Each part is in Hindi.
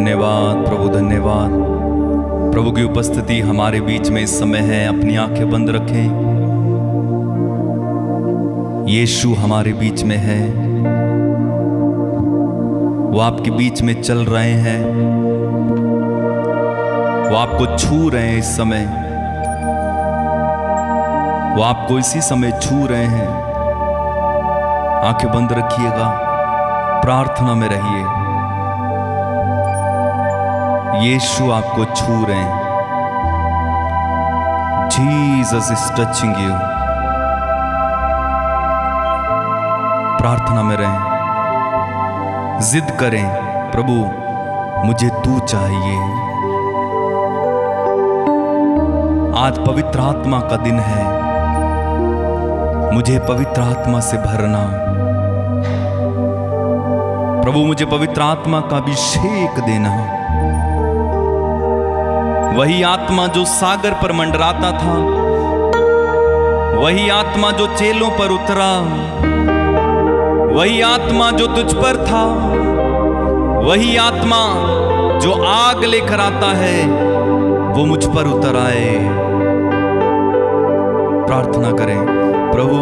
धन्यवाद प्रभु, धन्यवाद। प्रभु की उपस्थिति हमारे बीच में इस समय है। अपनी आंखें बंद रखें। यीशु हमारे बीच में है। वो आपके बीच में चल रहे हैं। वो आपको छू रहे हैं इस समय। वो आपको इसी समय छू रहे हैं। आंखें बंद रखिएगा, प्रार्थना में रहिए। यीशु आपको छू रहे हैं। Jesus is touching you. प्रार्थना में रहें, जिद करें, प्रभु मुझे तू चाहिए। आज पवित्र आत्मा का दिन है। मुझे पवित्र आत्मा से भरना। प्रभु मुझे पवित्र आत्मा का अभिषेक देना। वही आत्मा जो सागर पर मंडराता था, वही आत्मा जो चेलों पर उतरा, वही आत्मा जो तुझ पर था, वही आत्मा जो आग लेकर आता है, वो मुझ पर उतर आए। प्रार्थना करें, प्रभु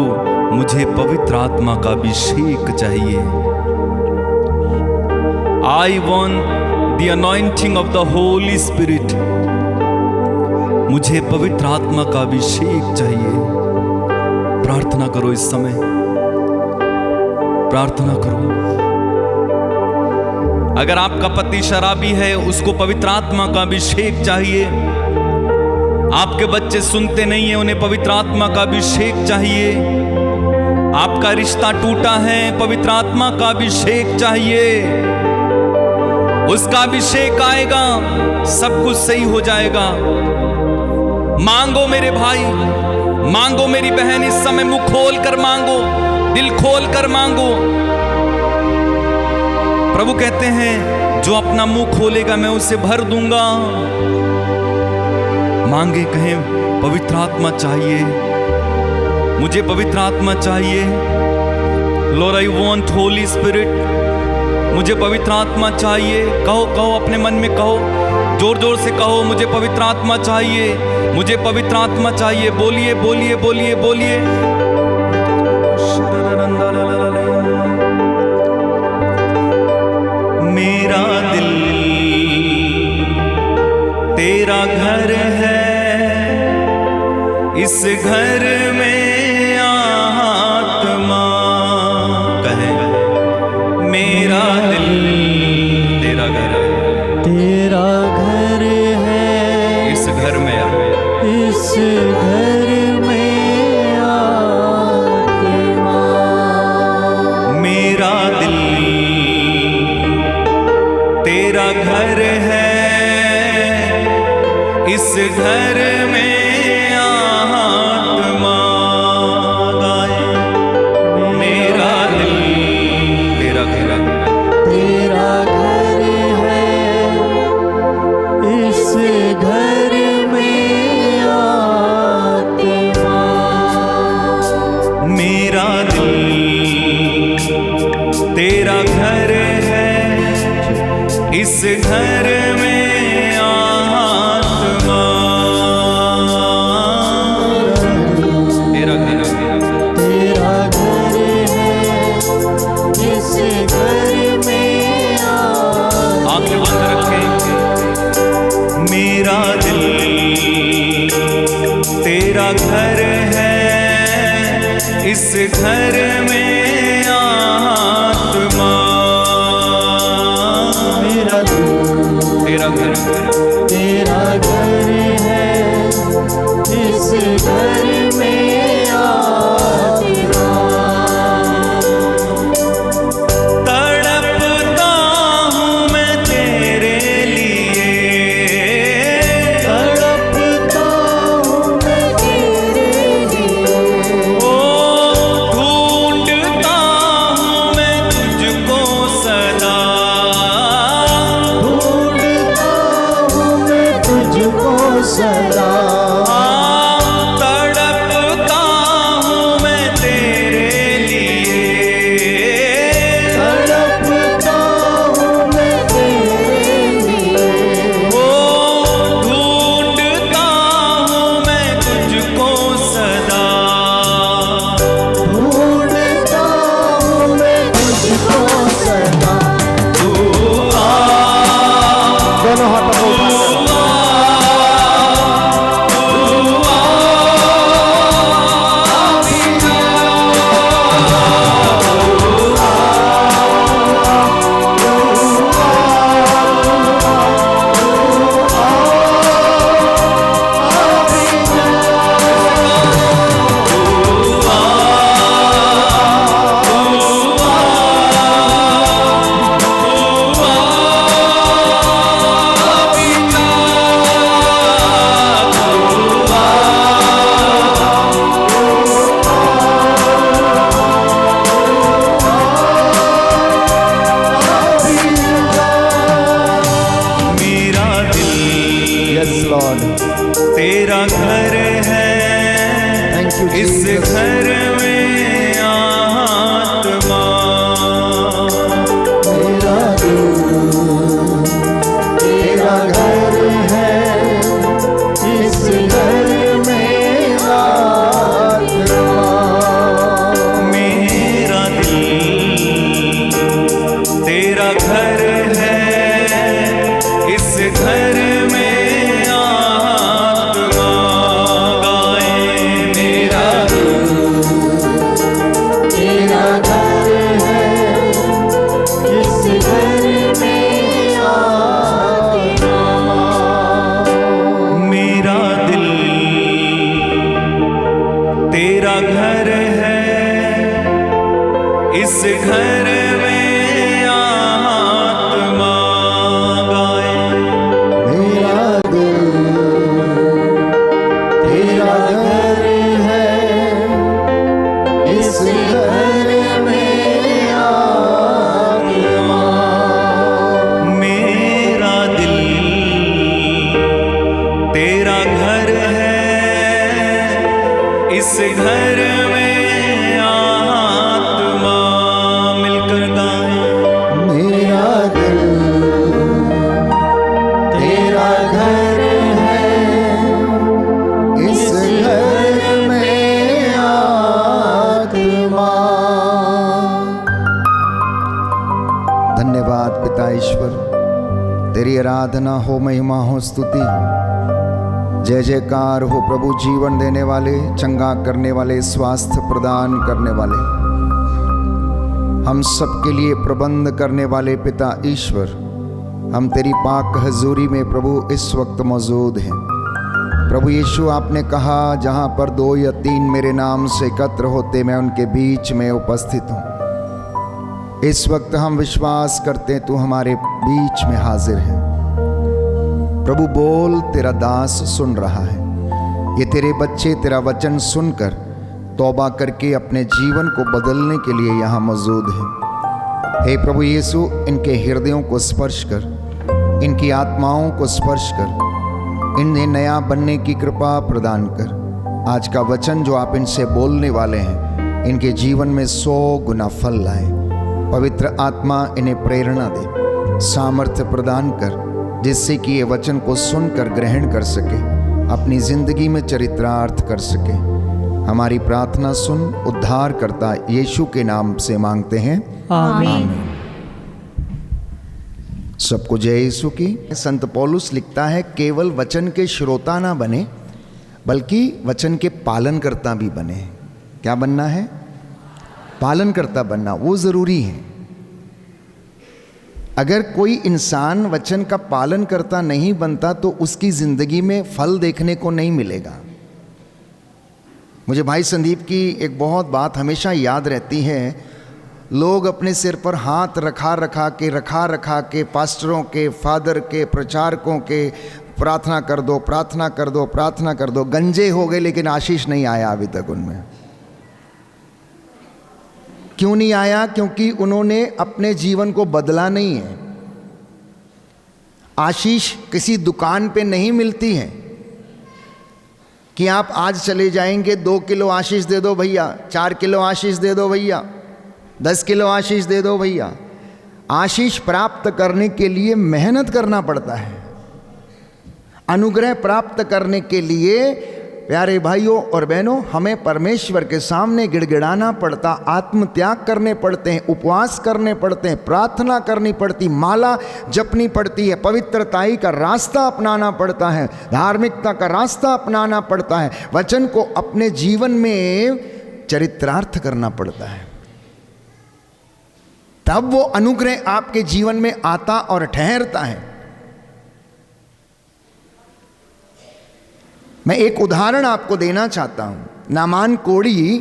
मुझे पवित्र आत्मा का अभिषेक चाहिए। I want the anointing of the Holy Spirit। मुझे पवित्र आत्मा का अभिषेक चाहिए। प्रार्थना करो इस समय, प्रार्थना करो। अगर आपका पति शराबी है, उसको पवित्र आत्मा का अभिषेक चाहिए। आपके बच्चे सुनते नहीं है, उन्हें पवित्र आत्मा का अभिषेक चाहिए। आपका रिश्ता टूटा है, पवित्र आत्मा का अभिषेक चाहिए। उसका अभिषेक आएगा, सब कुछ सही हो जाएगा। मांगो मेरे भाई, मांगो मेरी बहन, इस समय मुंह खोल कर मांगो, दिल खोल कर मांगो। प्रभु कहते हैं जो अपना मुंह खोलेगा मैं उसे भर दूंगा। मांगे, कहें पवित्र आत्मा चाहिए, मुझे पवित्र आत्मा चाहिए। Lord I want Holi spirit. मुझे पवित्र आत्मा चाहिए। कहो कहो, अपने मन में कहो, जोर जोर से कहो, मुझे पवित्र आत्मा चाहिए, मुझे पवित्र आत्मा चाहिए। बोलिए बोलिए बोलिए बोलिए। मेरा दिल तेरा घर है, इस घर में आत्मा कहे। मेरा दिल तेरा घर है, तेरा घर है, इस घर में इस घर में आत्मा। मेरा दिल तेरा घर है, इस घर में आत्मा गाए। मेरा दिल तेरा घर, तेरा घर है, इस घर में आत्मा। मेरा दिल तेरा घर है, इस घर में आत्मा। तेरा घर, तेरा घर है, इस घर में आत्मा। आंखें बंद रखें। मेरा दिल तेरा घर है, इस घर में आत्मा। मेरा दिल तेरा घर, तेरा घर है, इस घर में आत्मा। तड़पता हूँ मैं तेरे लिए, तड़पता हूँ मैं तेरे लिए। ओ ढूंढता हूँ मैं तुझको सदा। ढूंढता हूँ मैं तुझको सदा। तड़पता हूँ मैं तेरे लिए, तड़पता हूँ मैं तेरे लिए। मेरा घर है Thank you, इस Jesus. घर में आत्मा मेरा दिल तेरा घर है, इस घर में आत्मा। मेरा दिल तेरा घर है इस घर में आत्मा गाए मेरा तेरा घर है, इस घर में आत्मा। मेरा दिल तेरा घर है इस घर में आत्मा गाए मेरा दिल तेरा घर है, इस घर में आत्मा। मेरा दिल तेरा घर है इस घर में आत्मा मिलकर गाएं मेरा दिल तेरा घर है, इस घर में आत्मा। धन्यवाद पिता ईश्वर, तेरी आराधना हो, महिमा हो, स्तुति हो, जय जयकार हो प्रभु। जीवन देने वाले, चंगा करने वाले, स्वास्थ्य प्रदान करने वाले, हम सबके लिए प्रबंध करने वाले पिता ईश्वर, हम तेरी पाक हजूरी में प्रभु इस वक्त मौजूद हैं। प्रभु यीशु, आपने कहा जहाँ पर 2 या 3 मेरे नाम से एकत्र होते मैं उनके बीच में उपस्थित हूँ। इस वक्त हम विश्वास करते हैं तू हमारे बीच में हाजिर है। प्रभु बोल, तेरा दास सुन रहा है। ये तेरे बच्चे तेरा वचन सुनकर तौबा करके अपने जीवन को बदलने के लिए यहाँ मौजूद हैं। हे प्रभु यीशु, इनके हृदयों को स्पर्श कर, इनकी आत्माओं को स्पर्श कर, इन्हें नया बनने की कृपा प्रदान कर। आज का वचन जो आप इनसे बोलने वाले हैं, इनके जीवन में 100 गुना फल लाए। पवित्र आत्मा इन्हें प्रेरणा दे, सामर्थ्य प्रदान कर, जिससे कि ये वचन को सुनकर ग्रहण कर सके, अपनी जिंदगी में चरितार्थ कर सके। हमारी प्रार्थना सुन, उद्धार करता यीशु के नाम से मांगते हैं, आमीन। सबको जय यीशु की। संत पौलुस लिखता है, केवल वचन के श्रोता ना बने, बल्कि वचन के पालन करता भी बने। क्या बनना है? पालन करता बनना, वो जरूरी है। अगर कोई इंसान वचन का पालन करता नहीं बनता तो उसकी जिंदगी में फल देखने को नहीं मिलेगा। मुझे भाई संदीप की एक बहुत बात हमेशा याद रहती है। लोग अपने सिर पर हाथ रखा के पास्टरों के, फादर के, प्रचारकों के, प्रार्थना कर दो, प्रार्थना कर दो, प्रार्थना कर दो। गंजे हो गए लेकिन आशीष नहीं आया अभी तक उनमें। क्यों नहीं आया? क्योंकि उन्होंने अपने जीवन को बदला नहीं है। आशीष किसी दुकान पे नहीं मिलती है कि आप आज चले जाएंगे 2 किलो आशीष दे दो भैया, 4 किलो आशीष दे दो भैया, 10 किलो आशीष दे दो भैया। आशीष प्राप्त करने के लिए मेहनत करना पड़ता है। अनुग्रह प्राप्त करने के लिए प्यारे भाइयों और बहनों, हमें परमेश्वर के सामने गिड़गिड़ाना पड़ता, आत्मत्याग करने पड़ते हैं, उपवास करने पड़ते हैं, प्रार्थना करनी पड़ती, माला जपनी पड़ती है, पवित्रताई का रास्ता अपनाना पड़ता है, धार्मिकता का रास्ता अपनाना पड़ता है, वचन को अपने जीवन में चरित्रार्थ करना पड़ता है। तब वो अनुग्रह आपके जीवन में आता और ठहरता है। मैं एक उदाहरण आपको देना चाहता हूं। नामान कोढ़ी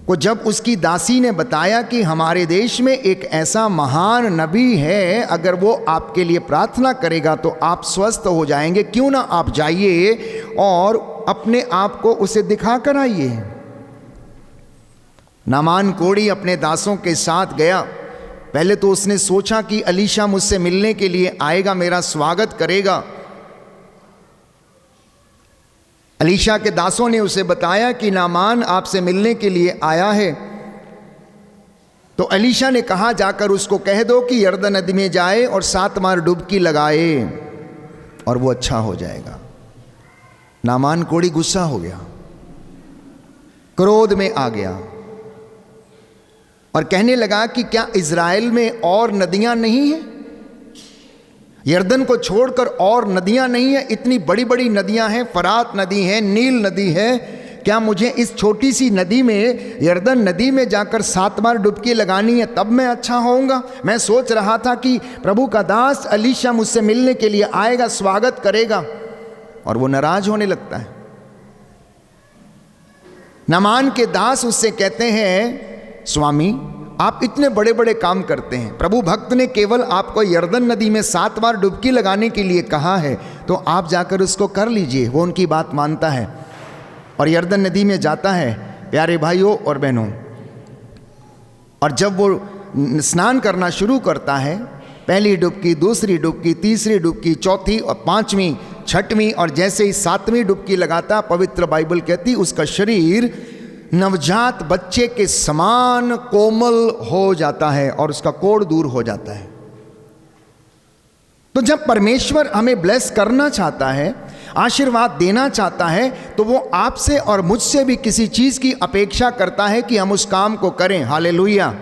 को जब उसकी दासी ने बताया कि हमारे देश में एक ऐसा महान नबी है, अगर वो आपके लिए प्रार्थना करेगा तो आप स्वस्थ हो जाएंगे, क्यों ना आप जाइए और अपने आप को उसे दिखा कर आइए। नामान कोढ़ी अपने दासों के साथ गया। पहले तो उसने सोचा कि अलीशा मुझसे मिलने के लिए आएगा, मेरा स्वागत करेगा। एलीशा के दासों ने उसे बताया कि नामान आपसे मिलने के लिए आया है। तो एलीशा ने कहा, जाकर उसको कह दो कि यरदन नदी में जाए और 7 बार डुबकी लगाए और वो अच्छा हो जाएगा। नामान कोड़ी गुस्सा हो गया, क्रोध में आ गया और कहने लगा कि क्या इज़राइल में और नदियां नहीं हैं? यरदन को छोड़कर और नदियां नहीं है? इतनी बड़ी बड़ी नदियां हैं, फरात नदी है, नील नदी है। क्या मुझे इस छोटी सी नदी में, यरदन नदी में जाकर 7 बार डुबकी लगानी है तब मैं अच्छा होऊंगा? मैं सोच रहा था कि प्रभु का दास एलीशा मुझसे मिलने के लिए आएगा, स्वागत करेगा, और वो नाराज होने लगता है। नामान के दास उससे कहते हैं, स्वामी आप इतने बड़े बड़े काम करते हैं, प्रभु भक्त ने केवल आपको यरदन नदी में 7 बार डुबकी लगाने के लिए कहा है, तो आप जाकर उसको कर लीजिए। वो उनकी बात मानता है और यरदन नदी में जाता है, प्यारे भाइयों और बहनों। और जब वो स्नान करना शुरू करता है, पहली डुबकी, दूसरी डुबकी, तीसरी डुबकी, चौथी और 5वीं, 6वीं और जैसे ही 7वीं डुबकी लगाता, पवित्र बाइबल कहती उसका शरीर नवजात बच्चे के समान कोमल हो जाता है और उसका कोढ़ दूर हो जाता है। तो जब परमेश्वर हमें ब्लेस करना चाहता है, आशीर्वाद देना चाहता है, तो वो आपसे और मुझसे भी किसी चीज की अपेक्षा करता है कि हम उस काम को करें। हालेलुया।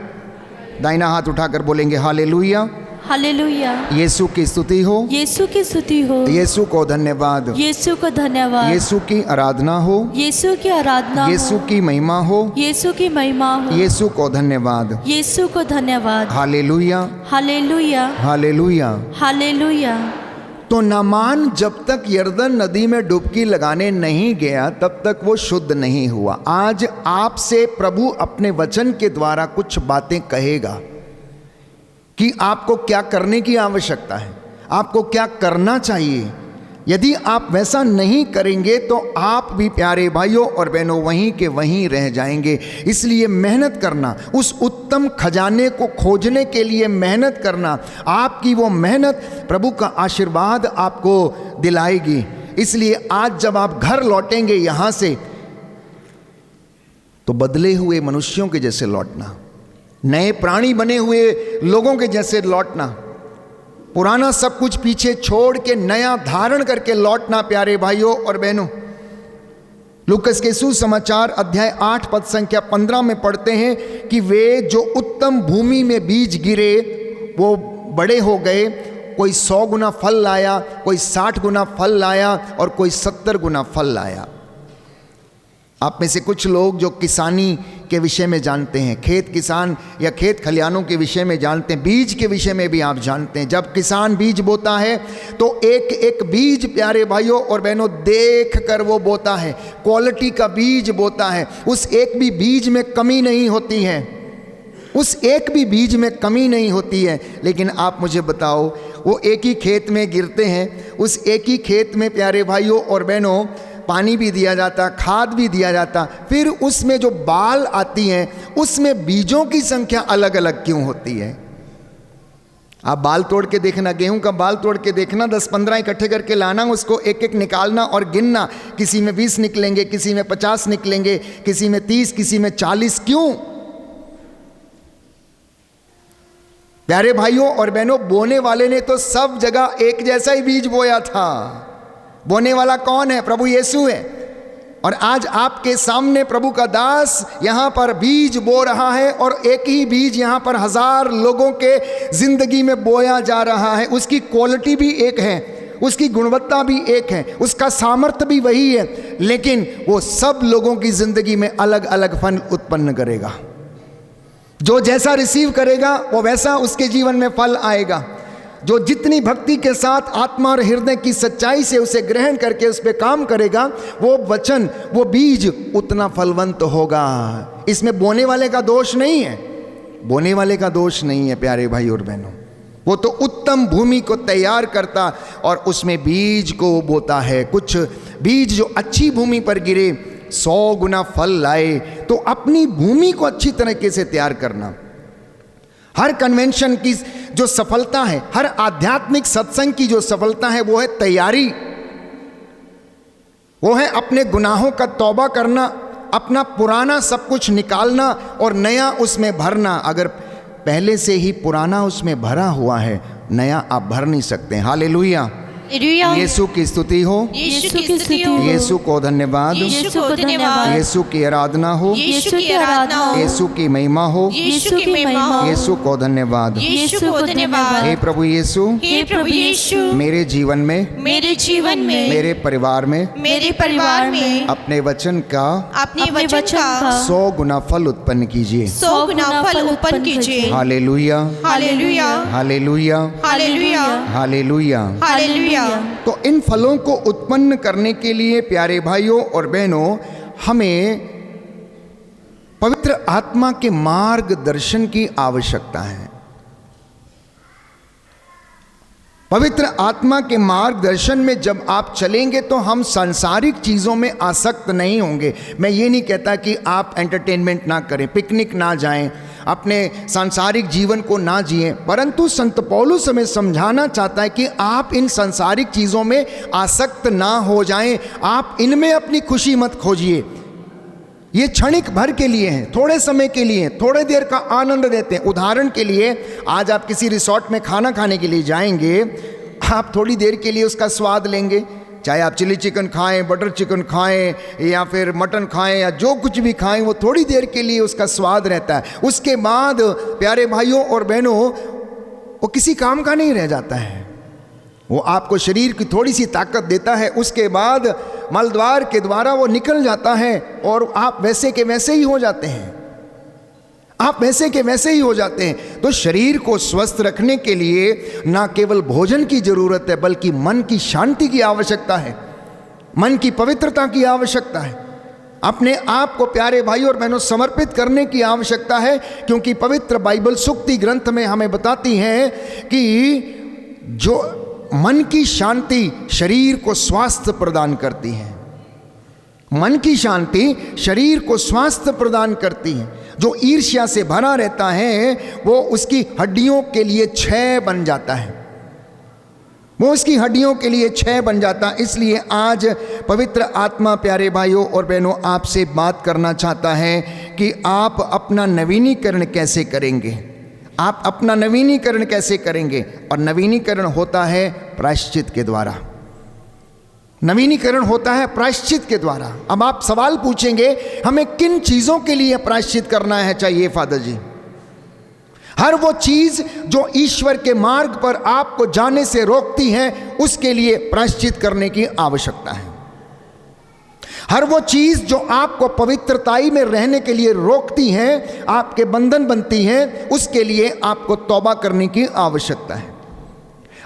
दाहिना हाथ उठाकर बोलेंगे हालेलुया। हालेलुया। यीशु की स्तुति हो, यीशु की स्तुति हो, यीशु को धन्यवाद, यीशु को धन्यवाद, यीशु की आराधना हो, यीशु की आराधना, यीशु की महिमा हो, यीशु की महिमा हो, यीशु को धन्यवाद, यीशु को धन्यवाद। हालेलुया, हालेलुया, हालेलुया। हालेलुया। तो नामान जब तक यरदन नदी में डुबकी लगाने नहीं गया तब तक वो शुद्ध नहीं हुआ। आज आपसे प्रभु अपने वचन के द्वारा कुछ बातें कहेगा कि आपको क्या करने की आवश्यकता है, आपको क्या करना चाहिए। यदि आप वैसा नहीं करेंगे तो आप भी प्यारे भाइयों और बहनों वहीं के वहीं रह जाएंगे। इसलिए मेहनत करना, उस उत्तम खजाने को खोजने के लिए मेहनत करना, आपकी वो मेहनत प्रभु का आशीर्वाद आपको दिलाएगी। इसलिए आज जब आप घर लौटेंगे यहाँ से, तो बदले हुए मनुष्यों के जैसे लौटना, नए प्राणी बने हुए लोगों के जैसे लौटना, पुराना सब कुछ पीछे छोड़ के नया धारण करके लौटना। प्यारे भाइयों और बहनों, लूकस के सुसमाचार अध्याय 8 पद संख्या 15 में पढ़ते हैं कि वे जो उत्तम भूमि में बीज गिरे वो बड़े हो गए। कोई 100 गुना फल लाया, कोई 60 गुना फल लाया और कोई 70 गुना फल लाया। आप में से कुछ लोग जो किसानी के विषय में जानते हैं, खेत किसान या खेत खलिहानों के विषय में जानते हैं, बीज के विषय में भी आप जानते हैं। जब किसान बीज बोता है तो एक एक बीज प्यारे भाइयों और बहनों देख कर वो बोता है, क्वालिटी का बीज बोता है। उस एक भी बीज में कमी नहीं होती है, उस एक भी बीज में कमी नहीं होती है। लेकिन आप मुझे बताओ, वो एक ही खेत में गिरते हैं, उस एक ही खेत में प्यारे भाइयों और बहनों पानी भी दिया जाता, खाद भी दिया जाता, फिर उसमें जो बाल आती हैं उसमें बीजों की संख्या अलग अलग क्यों होती है? आप बाल तोड़ के देखना, गेहूं का बाल तोड़ के देखना, 10-15 इकट्ठे करके लाना, उसको एक एक निकालना और गिनना, किसी में 20 निकलेंगे, किसी में 50 निकलेंगे, किसी में 30, किसी में 40। क्यों? प्यारे भाइयों और बहनों, बोने वाले ने तो सब जगह एक जैसा ही बीज बोया था। बोने वाला कौन है? प्रभु यीशु है। और आज आपके सामने प्रभु का दास यहाँ पर बीज बो रहा है और एक ही बीज यहाँ पर 1000 लोगों के जिंदगी में बोया जा रहा है। उसकी क्वालिटी भी एक है, उसकी गुणवत्ता भी एक है, उसका सामर्थ्य भी वही है, लेकिन वो सब लोगों की जिंदगी में अलग अलग फल उत्पन्न करेगा। जो जैसा रिसीव करेगा वो वैसा उसके जीवन में फल आएगा। जो जितनी भक्ति के साथ आत्मा और हृदय की सच्चाई से उसे ग्रहण करके उस पर काम करेगा, वो वचन, वो बीज उतना फलवंत होगा। इसमें बोने वाले का दोष नहीं है, बोने वाले का दोष नहीं है प्यारे भाई और बहनों। वो तो उत्तम भूमि को तैयार करता और उसमें बीज को बोता है। कुछ बीज जो अच्छी भूमि पर गिरे 100 गुना फल लाए। तो अपनी भूमि को अच्छी तरीके से तैयार करना। हर कन्वेंशन की जो सफलता है, हर आध्यात्मिक सत्संग की जो सफलता है, वो है तैयारी। वो है अपने गुनाहों का तौबा करना, अपना पुराना सब कुछ निकालना और नया उसमें भरना। अगर पहले से ही पुराना उसमें भरा हुआ है, नया आप भर नहीं सकते। हालेलुया, यीशु की स्तुति हो, यीशु की स्तुति हो, यीशु को धन्यवाद, यीशु को धन्यवाद, यीशु की आराधना हो, यीशु की आराधना हो, यीशु की महिमा हो, यीशु की महिमा हो, यीशु को धन्यवाद। यीशु को धन्यवाद। हे प्रभु यीशु, हे प्रभु यीशु, मेरे जीवन में, मेरे जीवन में, मेरे परिवार में, मेरे परिवार में अपने वचन का अपने वचन का 100 गुना फल उत्पन्न कीजिए। 100 गुना फल उत्पन्न कीजिए। हालेलुया, हालेलुया, हालेलुया, हालेलुया, हालेलुया। हालेलुया। तो इन फलों को उत्पन्न करने के लिए प्यारे भाइयों और बहनों, हमें पवित्र आत्मा के मार्गदर्शन की आवश्यकता है। पवित्र आत्मा के मार्गदर्शन में जब आप चलेंगे तो हम सांसारिक चीज़ों में आसक्त नहीं होंगे। मैं ये नहीं कहता कि आप एंटरटेनमेंट ना करें, पिकनिक ना जाएं, अपने सांसारिक जीवन को ना जिएं, परंतु संत पौलुस हमें समझाना चाहता है कि आप इन सांसारिक चीज़ों में आसक्त ना हो जाएं। आप इनमें अपनी खुशी मत खोजिए। ये क्षणिक भर के लिए हैं, थोड़े समय के लिए, थोड़े देर का आनंद देते हैं। उदाहरण के लिए, आज आप किसी रिसोर्ट में खाना खाने के लिए जाएंगे, आप थोड़ी देर के लिए उसका स्वाद लेंगे, चाहे आप चिली चिकन खाएं, बटर चिकन खाएं या फिर मटन खाएं या जो कुछ भी खाएं, वो थोड़ी देर के लिए उसका स्वाद रहता है। उसके बाद प्यारे भाइयों और बहनों, वो किसी काम का नहीं रह जाता है। वो आपको शरीर की थोड़ी सी ताकत देता है, उसके बाद मलद्वार के द्वारा वो निकल जाता है और आप वैसे के वैसे ही हो जाते हैं। आप वैसे के वैसे ही हो जाते हैं। तो शरीर को स्वस्थ रखने के लिए ना केवल भोजन की जरूरत है, बल्कि मन की शांति की आवश्यकता है, मन की पवित्रता की आवश्यकता है, अपने आप को प्यारे भाई और बहनों समर्पित करने की आवश्यकता है। क्योंकि पवित्र बाइबल सूक्ति ग्रंथ में हमें बताती है कि जो मन की शांति शरीर को स्वास्थ्य प्रदान करती है। मन की शांति शरीर को स्वास्थ्य प्रदान करती है। जो ईर्ष्या से भरा रहता है वो उसकी हड्डियों के लिए क्षय बन जाता है, वो उसकी हड्डियों के लिए क्षय बन जाता है। इसलिए आज पवित्र आत्मा प्यारे भाइयों और बहनों आपसे बात करना चाहता है कि आप अपना नवीनीकरण कैसे करेंगे, आप अपना नवीनीकरण कैसे करेंगे। और नवीनीकरण होता है प्रायश्चित के द्वारा। नवीनीकरण होता है प्रायश्चित के द्वारा। अब आप सवाल पूछेंगे, हमें किन चीज़ों के लिए प्रायश्चित करना है चाहिए फादर जी? हर वो चीज़ जो ईश्वर के मार्ग पर आपको जाने से रोकती है, उसके लिए प्रायश्चित करने की आवश्यकता है। हर वो चीज़ जो आपको पवित्रताई में रहने के लिए रोकती है, आपके बंधन बनती है, उसके लिए आपको तौबा करने की आवश्यकता है।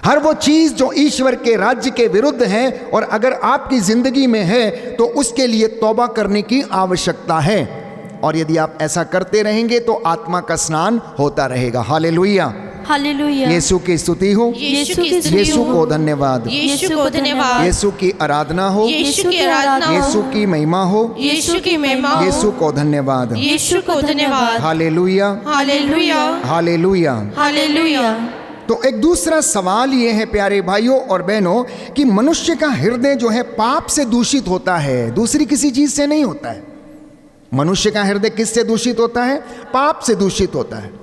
हर वो चीज़ जो ईश्वर के राज्य के विरुद्ध है और अगर आपकी ज़िंदगी में है तो उसके लिए तौबा करने की आवश्यकता है। और यदि आप ऐसा करते रहेंगे तो आत्मा का स्नान होता रहेगा। हालेलुया, हालेलुया। यीशु की स्तुति हो, यीशु की स्तुति यीशु हो, को धन्यवाद, यीशु को धन्यवाद, यीशु की आराधना हो, यीशु की आराधना हो, यीशु की महिमा हो, यीशु की महिमा हो, यीशु को धन्यवाद। यीशु को धन्यवाद। हालेलुया, हालेलुया, हालेलुया। हालेलुया। तो एक दूसरा सवाल ये है प्यारे भाइयों और बहनों कि मनुष्य का हृदय जो है पाप से दूषित होता है, दूसरी किसी चीज से नहीं होता है। मनुष्य का हृदय किससे दूषित होता है? पाप से दूषित होता है।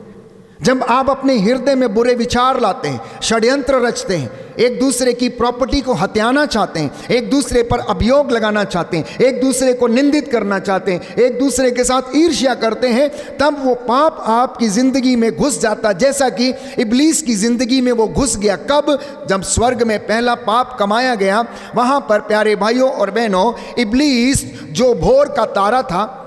जब आप अपने हृदय में बुरे विचार लाते हैं, षड्यंत्र रचते हैं, एक दूसरे की प्रॉपर्टी को हत्याना चाहते हैं, एक दूसरे पर अभियोग लगाना चाहते हैं, एक दूसरे को निंदित करना चाहते हैं, एक दूसरे के साथ ईर्ष्या करते हैं, तब वो पाप आपकी ज़िंदगी में घुस जाता, जैसा कि इब्लीस की ज़िंदगी में वो घुस गया। कब? जब स्वर्ग में पहला पाप कमाया गया। वहाँ पर प्यारे भाइयों और बहनों, इब्लीस जो भोर का तारा था,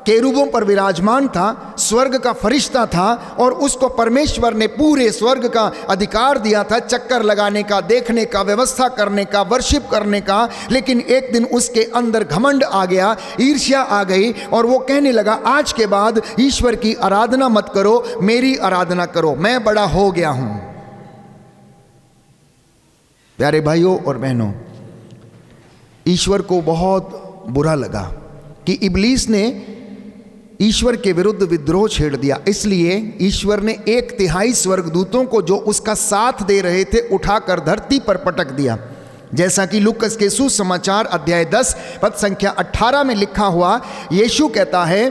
केरूबों पर विराजमान था, स्वर्ग का फरिश्ता था और उसको परमेश्वर ने पूरे स्वर्ग का अधिकार दिया था, चक्कर लगाने का, देखने का, व्यवस्था करने का, वर्शिप करने का। लेकिन एक दिन उसके अंदर घमंड आ गया, ईर्ष्या आ गई और वो कहने लगा, आज के बाद ईश्वर की आराधना मत करो, मेरी आराधना करो, मैं बड़ा हो गया हूं। प्यारे भाइयों और बहनों, ईश्वर को बहुत बुरा लगा कि इब्लीस ने ईश्वर के विरुद्ध विद्रोह छेड़ दिया। इसलिए ईश्वर ने 1/3 स्वर्गदूतों को जो उसका साथ दे रहे थे उठाकर धरती पर पटक दिया। जैसा कि लूकस के सुसमाचार अध्याय 10 पद संख्या 18 में लिखा हुआ, यीशु कहता है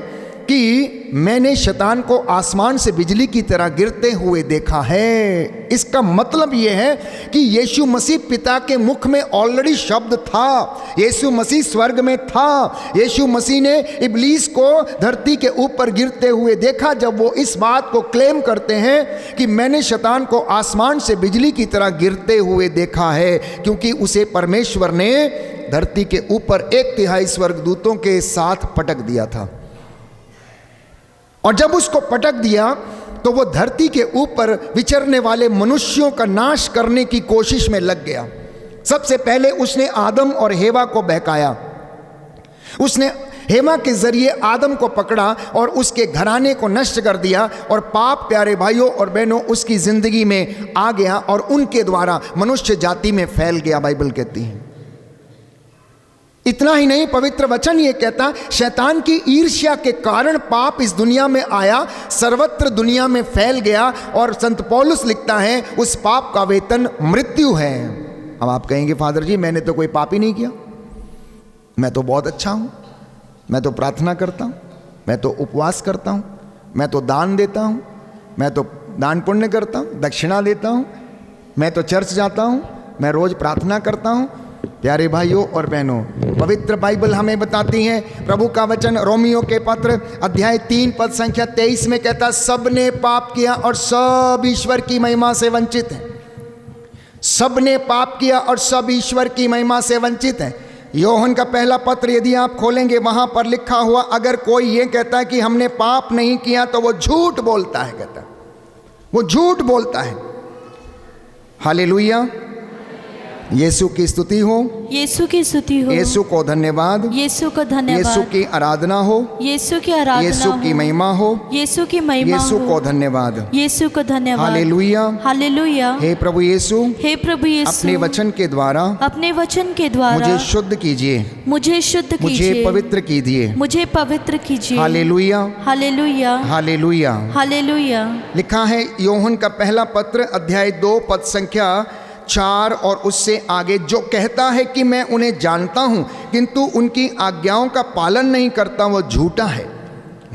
कि मैंने शैतान को आसमान से बिजली की तरह गिरते हुए देखा है। इसका मतलब यह है कि यीशु मसीह पिता के मुख में ऑलरेडी शब्द था, यीशु मसीह स्वर्ग में था। यीशु मसीह ने इब्लीस को धरती के ऊपर गिरते हुए देखा। जब वो इस बात को क्लेम करते हैं कि मैंने शैतान को आसमान से बिजली की तरह गिरते हुए देखा है, क्योंकि उसे परमेश्वर ने धरती के ऊपर 1/3 स्वर्गदूतों के साथ पटक दिया था। और जब उसको पटक दिया तो वो धरती के ऊपर विचरने वाले मनुष्यों का नाश करने की कोशिश में लग गया। सबसे पहले उसने आदम और हेवा को बहकाया। उसने हेवा के जरिए आदम को पकड़ा और उसके घराने को नष्ट कर दिया, और पाप प्यारे भाइयों और बहनों उसकी जिंदगी में आ गया और उनके द्वारा मनुष्य जाति में फैल गया, बाइबल कहती है। इतना ही नहीं, पवित्र वचन ये कहता, शैतान की ईर्ष्या के कारण पाप इस दुनिया में आया, सर्वत्र दुनिया में फैल गया, और संत पौलुस लिखता है उस पाप का वेतन मृत्यु है। अब आप कहेंगे फादर जी मैंने तो कोई पाप ही नहीं किया, मैं तो बहुत अच्छा हूं, मैं तो प्रार्थना करता हूं, मैं तो उपवास करता हूं, मैं तो दान देता हूं, मैं तो दान पुण्य करता हूं, दक्षिणा देता हूं, मैं तो चर्च जाता हूं, मैं रोज प्रार्थना करता हूं। प्यारे भाइयों और बहनों, पवित्र बाइबल हमें बताती है, प्रभु का वचन रोमियो के पत्र अध्याय 3 पद संख्या 23 में कहता, सबने पाप किया और सब ईश्वर की महिमा से वंचित हैं। सबने पाप किया और सब ईश्वर की महिमा से वंचित हैं। योहन का पहला पत्र यदि आप खोलेंगे, वहां पर लिखा हुआ, अगर कोई ये कहता है कि हमने पाप नहीं किया तो वो झूठ बोलता है, कहता वो झूठ बोलता है। हालेलुया, यीशु की स्तुति हो, यीशु की स्तुति हो, यीशु को धन्यवाद, यीशु को धन्यवाद, यीशु की आराधना हो, यीशु की आराधना, यीशु की महिमा हो, यीशु की महिमा, यीशु को धन्यवाद, यीशु को धन्यवाद। हालेलुया, हालेलुया। हे प्रभु यीशु, हे प्रभु यीशु, अपने वचन के द्वारा, अपने वचन के द्वारा मुझे शुद्ध कीजिए, मुझे शुद्ध मुझे कीजिए, पवित्र कीजिए। मुझे पवित्र कीजिए। हालेलुया, हालेलुया, हालेलुया। हालेलुया। लिखा है योहन का पहला पत्र अध्याय 2 पद संख्या 4 और उससे आगे, जो कहता है कि मैं उन्हें जानता हूं किंतु उनकी आज्ञाओं का पालन नहीं करता, वो झूठा है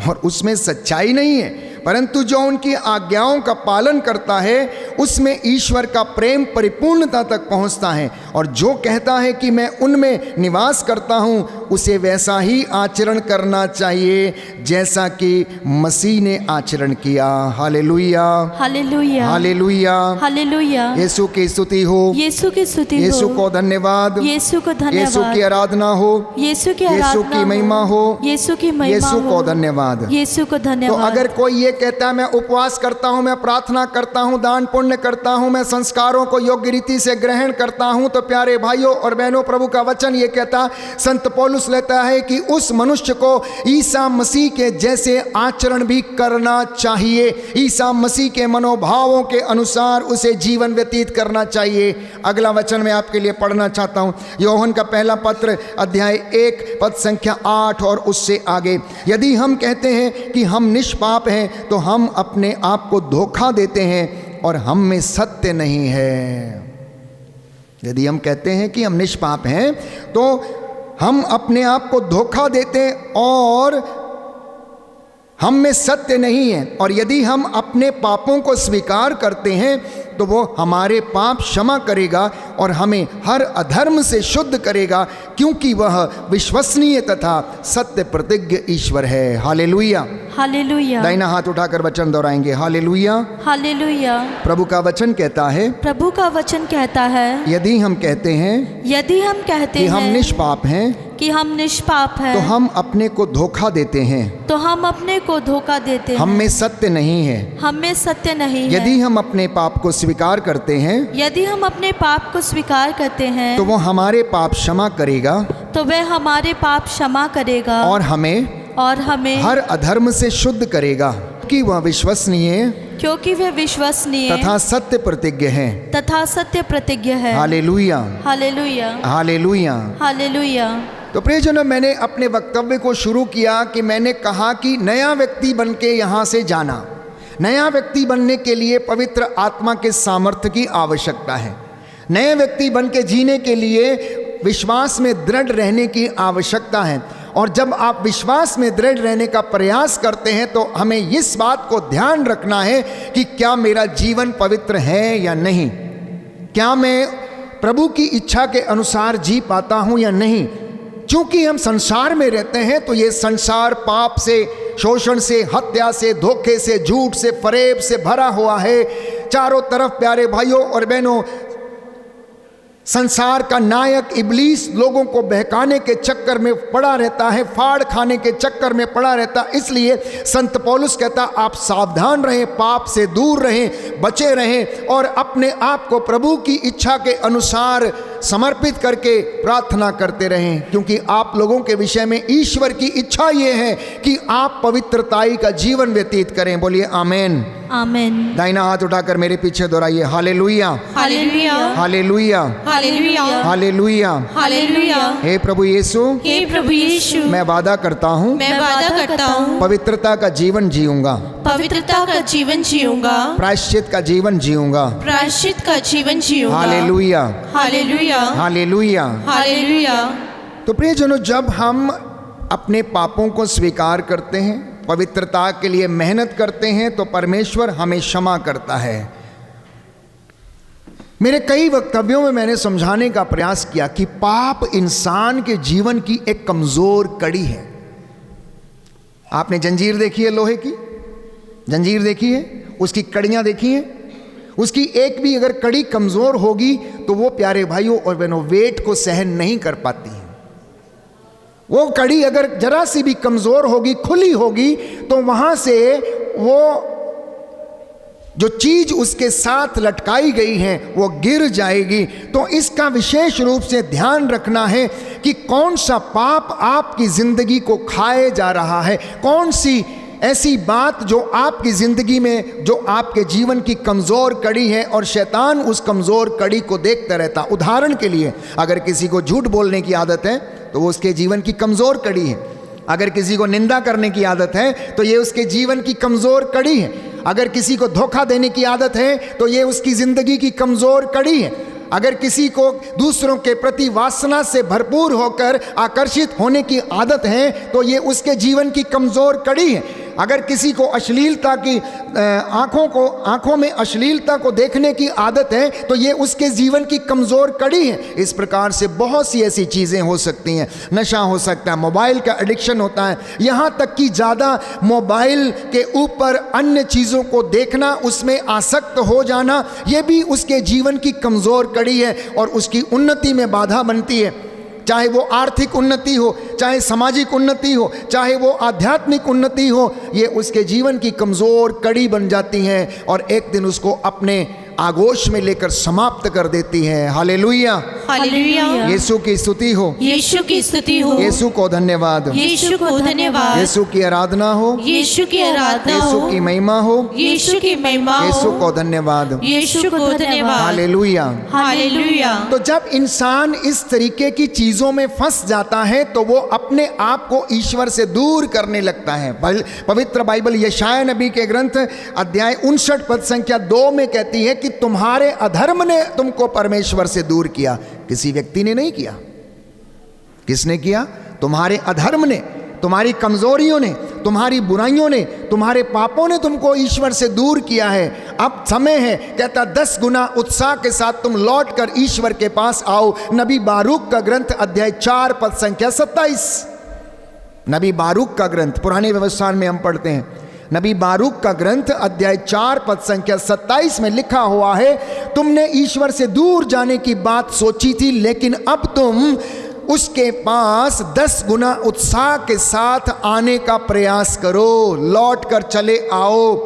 और उसमें सच्चाई नहीं है। परंतु जो उनकी आज्ञाओं का पालन करता है उसमें ईश्वर का प्रेम परिपूर्णता तक पहुंचता है। और जो कहता है कि मैं उनमें निवास करता हूं, उसे वैसा ही आचरण करना चाहिए जैसा कि मसीह ने आचरण किया। हालेलुया, हालेलुया, हालेलुया, हालेलुया। यीशु की स्तुति हो, यीशु की स्तुति हो, यीशु को धन्यवाद, यीशु को धन्यवाद, यीशु की आराधना हो, यीशु की यीशु आराधना की महिमा हो, यीशु की महिमा यीशु हो, को धन्यवाद। यीशु को तो धन्यवाद। अगर कोई ये कहता है मैं उपवास करता हूं, मैं प्रार्थना करता हूं, दान पुण्य करता हूं, मैं संस्कारों को योग्य रीति से ग्रहण करता हूं, तो प्यारे भाइयों और बहनों, प्रभु का वचन ये कहता, संत पौलुस लेता है कि उस मनुष्य को ईसा मसीह के जैसे आचरण भी करना चाहिए। ईसा मसीह के मनोभावों के अनुसार उसे जीवन व्यतीत करना चाहिए। अगला वचन मैं आपके लिए पढ़ना चाहता हूं, योहन का पहला पत्र अध्याय 1 पद संख्या 8 और उससे आगे, यदि हम कहते हैं कि हम निष्पाप हैं तो हम अपने आप को धोखा देते हैं और हम में सत्य नहीं है। यदि हम कहते हैं कि हम निष्पाप हैं तो हम अपने आप को धोखा देते हैं और हम में सत्य नहीं है। और यदि हम अपने पापों को स्वीकार करते हैं तो वो हमारे पाप क्षमा करेगा और हमें हर अधर्म से शुद्ध करेगा, क्योंकि वह विश्वसनीय तथा सत्य प्रतिज्ञ ईश्वर है। Hallelujah, hallelujah. दाहिना हाथ उठाकर वचन दोहराएंगे, हालेलुया। हालेलुया। प्रभु का वचन कहता है, प्रभु का वचन कहता है, यदि हम कहते हैं यदि हम कहते कि हैं हम निष्पाप हैं कि हम निष्पाप हैं तो हम अपने को धोखा देते हैं, तो हम अपने को धोखा देते हैं, हम में सत्य नहीं है। हम में सत्य नहीं है। यदि हम अपने पाप को स्वीकार करते हैं यदि हम अपने पाप को स्वीकार करते हैं तो वो हमारे पाप क्षमा करेगा तो वह हमारे पाप क्षमा करेगा और हमें हर अधर्म से शुद्ध करेगा, कि वह विश्वसनीय क्योंकि वह विश्वसनीय तथा सत्य प्रतिज्ञ है। तथा सत्य प्रतिज्ञ है। हालेलुया, हालेलुया, हालेलुया। हालेलुया। तो प्रियजनों, मैंने अपने वक्तव्य को शुरू किया कि मैंने कहा कि नया व्यक्ति बन के यहाँ से जाना, नया व्यक्ति बनने के लिए पवित्र आत्मा के सामर्थ्य की आवश्यकता है। नए व्यक्ति बन के जीने के लिए विश्वास में दृढ़ रहने की आवश्यकता है। और जब आप विश्वास में दृढ़ रहने का प्रयास करते हैं तो हमें इस बात को ध्यान रखना है कि क्या मेरा जीवन पवित्र है या नहीं, क्या मैं प्रभु की इच्छा के अनुसार जी पाता हूं या नहीं। क्योंकि हम संसार में रहते हैं तो ये संसार पाप से, शोषण से, हत्या से, धोखे से, झूठ से, फरेब से भरा हुआ है। चारों तरफ प्यारे भाइयों और बहनों संसार का नायक इब्लीस लोगों को बहकाने के चक्कर में पड़ा रहता है, फाड़ खाने के चक्कर में पड़ा रहता। इसलिए संत पौलुस कहता आप सावधान रहें, पाप से दूर रहें, बचे रहें और अपने आप को प्रभु की इच्छा के अनुसार समर्पित करके प्रार्थना करते रहें। क्योंकि आप लोगों के विषय में ईश्वर की इच्छा ये है कि आप पवित्रताई का जीवन व्यतीत करें। बोलिए आमेन। आमेन। दाहिना हाथ उठाकर मेरे पीछे दोहराइए, हालेलुया, हालेलुया, हालेलुया, हालेलुया, हालेलुया। हालेलुया। हे प्रभु यीशु, हे प्रभु यीशु, मैं वादा करता हूँ मैं वादा करता हूँ पवित्रता का जीवन जीऊंगा, पवित्रता का जीवन जीऊंगा, प्रायश्चित का जीवन जीऊंगा। प्रायश्चित का जीवन जीऊंगा। हालेलुया, हालेलुया, हालेलुया। हालेलुया। तो प्रियजनों, जब हम अपने पापों को स्वीकार करते हैं, पवित्रता के लिए मेहनत करते हैं तो परमेश्वर हमें क्षमा करता है। मेरे कई वक्तव्यों में मैंने समझाने का प्रयास किया कि पाप इंसान के जीवन की एक कमजोर कड़ी है। आपने जंजीर देखी है, लोहे की जंजीर देखी है, उसकी कड़ियां देखी हैं, उसकी एक भी अगर कड़ी कमजोर होगी तो वो प्यारे भाइयों और बहनों वेट को सहन नहीं कर पाती है। वो कड़ी अगर जरा सी भी कमजोर होगी, खुली होगी, तो वहां से वो जो चीज उसके साथ लटकाई गई है वो गिर जाएगी। तो इसका विशेष रूप से ध्यान रखना है कि कौन सा पाप आपकी जिंदगी को खाए जा रहा है, कौन सी ऐसी बात जो आपकी जिंदगी में, जो आपके जीवन की कमजोर कड़ी है और शैतान उस कमजोर कड़ी को देखता रहता। उदाहरण के लिए, अगर किसी को झूठ बोलने की आदत है तो वो उसके जीवन की कमजोर कड़ी है। अगर किसी को निंदा करने की आदत है तो ये उसके जीवन की कमजोर कड़ी है। अगर किसी को धोखा देने की आदत है तो ये उसकी जिंदगी की कमजोर कड़ी है। अगर किसी को दूसरों के प्रति वासना से भरपूर होकर आकर्षित होने की आदत है तो ये उसके जीवन की कमजोर कड़ी है। अगर किसी को अश्लीलता की आंखों में अश्लीलता को देखने की आदत है तो ये उसके जीवन की कमजोर कड़ी है। इस प्रकार से बहुत सी ऐसी चीजें हो सकती हैं। नशा हो सकता है, मोबाइल का एडिक्शन होता है, यहाँ तक कि ज़्यादा मोबाइल के ऊपर अन्य चीज़ों को देखना, उसमें आसक्त हो जाना, ये भी उसके जीवन की कमजोर कड़ी है और उसकी उन्नति में बाधा बनती है। चाहे वो आर्थिक उन्नति हो, चाहे सामाजिक उन्नति हो, चाहे वो आध्यात्मिक उन्नति हो, ये उसके जीवन की कमज़ोर कड़ी बन जाती हैं और एक दिन उसको अपने आगोश में लेकर समाप्त कर देती है। हालेलुया, हालेलुया। यीशु की स्तुति हो, यीशु की स्तुति हो, यीशु को धन्यवाद, यीशु को धन्यवाद, यीशु की आराधना हो, यीशु की आराधना हो, यीशु की महिमा हो, यीशु की महिमा हो, यीशु को धन्यवाद, यीशु को धन्यवाद। हालेलुया। हालेलुया। तो जब इंसान इस तरीके की चीजों में फंस जाता है तो वो अपने आप को ईश्वर से दूर करने लगता है। पवित्र बाइबल यशाया नबी के ग्रंथ अध्याय 59 पद संख्या 2 में कहती है कि तुम्हारे अधर्म ने तुमको परमेश्वर से दूर किया। किसी व्यक्ति ने नहीं किया। किसने किया? तुम्हारे अधर्म ने, तुम्हारी कमजोरियों ने, तुम्हारी बुराइयों ने, तुम्हारे पापों ने तुमको ईश्वर से दूर किया है। अब समय है, कहता 10 गुना उत्साह के साथ तुम लौट कर ईश्वर के पास आओ। नबी बारूक का ग्रंथ अध्याय 4 पद संख्या 27। नबी बारूक का ग्रंथ पुराने व्यवस्थान में हम पढ़ते हैं। नबी बारूक का ग्रंथ अध्याय 4 पद संख्या 27 में लिखा हुआ है, तुमने ईश्वर से दूर जाने की बात सोची थी, लेकिन अब तुम उसके पास 10 गुना उत्साह के साथ आने का प्रयास करो, लौट कर चले आओ।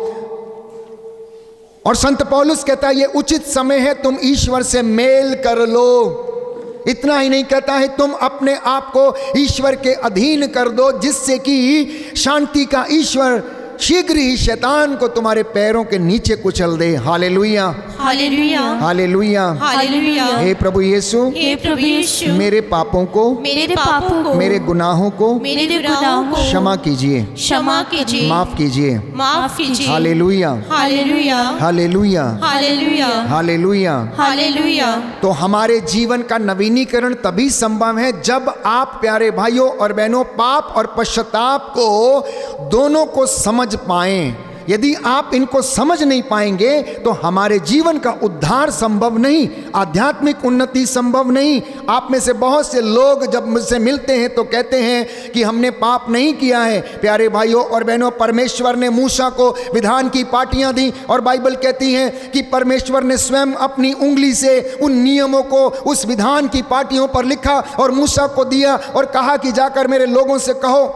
और संत पौलुस कहता है ये उचित समय है, तुम ईश्वर से मेल कर लो। इतना ही नहीं कहता है, तुम अपने आप को ईश्वर के अधीन कर दो, जिससे कि शांति का ईश्वर शीघ्र ही शैतान को तुम्हारे पैरों के नीचे कुचल दे। हालेलुया, हालेलुया, हालेलुया। हालेलुया। हे प्रभु यीशु, हे प्रभु यीशु, मेरे पापों को, मेरे पापों को, मेरे गुनाहों को मेरे गुनाहों को क्षमा कीजिए, क्षमा कीजिए, माफ कीजिए। माफ कीजिए। हालेलुया, हालेलुया, हालेलुया, हालेलुया, हालेलुया। हालेलुया। तो हमारे जीवन का नवीनीकरण तभी संभव है जब आप प्यारे भाइयों और बहनों पाप और पश्चाताप को दोनों को समझ पाएं। यदि आप इनको समझ नहीं पाएंगे तो हमारे जीवन का उद्धार संभव नहीं, आध्यात्मिक उन्नति संभव नहीं। आप में से बहुत से लोग जब मुझसे मिलते हैं तो कहते हैं कि हमने पाप नहीं किया है। प्यारे भाइयों और बहनों, परमेश्वर ने मूसा को विधान की पाटियां दी और बाइबल कहती है कि परमेश्वर ने स्वयं अपनी उंगली से उन नियमों को उस विधान की पाटियों पर लिखा और मूसा को दिया और कहा कि जाकर मेरे लोगों से कहो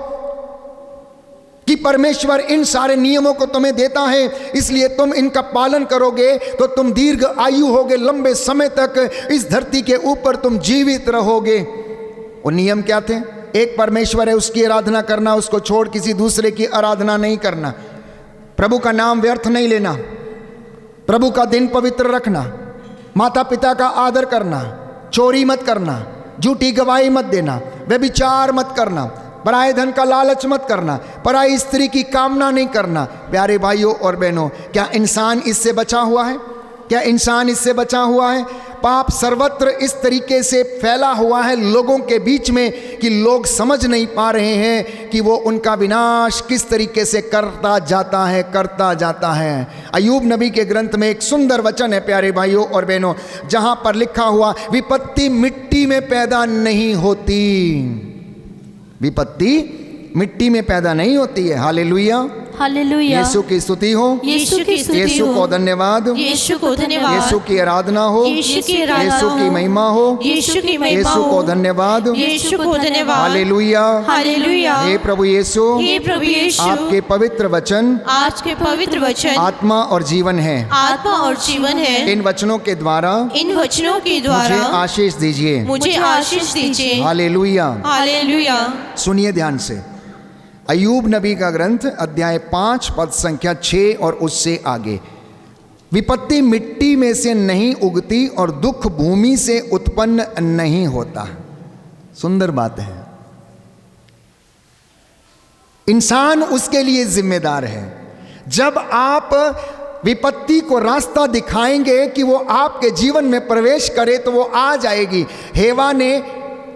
कि परमेश्वर इन सारे नियमों को तुम्हें देता है, इसलिए तुम इनका पालन करोगे तो तुम दीर्घ आयु होगे, लंबे समय तक इस धरती के ऊपर तुम जीवित रहोगे। वो नियम क्या थे? एक परमेश्वर है, उसकी आराधना करना, उसको छोड़ किसी दूसरे की आराधना नहीं करना, प्रभु का नाम व्यर्थ नहीं लेना, प्रभु का दिन पवित्र रखना, माता पिता का आदर करना, चोरी मत करना, झूठी गवाही मत देना, व्यभिचार मत करना, पराये धन का लालच मत करना, पराई स्त्री की कामना नहीं करना। प्यारे भाइयों और बहनों, क्या इंसान इससे बचा हुआ है? क्या इंसान इससे बचा हुआ है? पाप सर्वत्र इस तरीके से फैला हुआ है लोगों के बीच में कि लोग समझ नहीं पा रहे हैं कि वो उनका विनाश किस तरीके से करता जाता है। अय्यूब नबी के ग्रंथ में एक सुंदर वचन है प्यारे भाइयों और बहनों, जहां पर लिखा हुआ, विपत्ति मिट्टी में पैदा नहीं होती, विपत्ति मिट्टी में पैदा नहीं होती है। हालेलुया, हालेलुया। यीशु की स्तुति हो, यीशु की स्तुति यीशु हो, को धन्यवाद, यीशु को धन्यवाद, यीशु की आराधना हो, यीशु की आराधना यीशु की हो, महिमा हो, यीशु की महिमा यीशु को हो, धन्यवाद, यीशु को धन्यवाद। हालेलुया, हालेलुया। हे प्रभु यीशु, हे प्रभु यीशु, आपके पवित्र वचन आज के पवित्र वचन आत्मा और जीवन है, आत्मा और जीवन है। इन वचनों के द्वारा इन वचनों के मुझे द्वारा आशीष दीजिए। मुझे आशीष दीजिए। हालेलुया। हालेलुया। सुनिए ध्यान से, अय्यूब नबी का ग्रंथ अध्याय 5 पद संख्या 6 और उससे आगे, विपत्ति मिट्टी में से नहीं उगती और दुख भूमि से उत्पन्न नहीं होता। सुंदर बात है, इंसान उसके लिए जिम्मेदार है। जब आप विपत्ति को रास्ता दिखाएंगे कि वो आपके जीवन में प्रवेश करे तो वो आ जाएगी। हेवा ने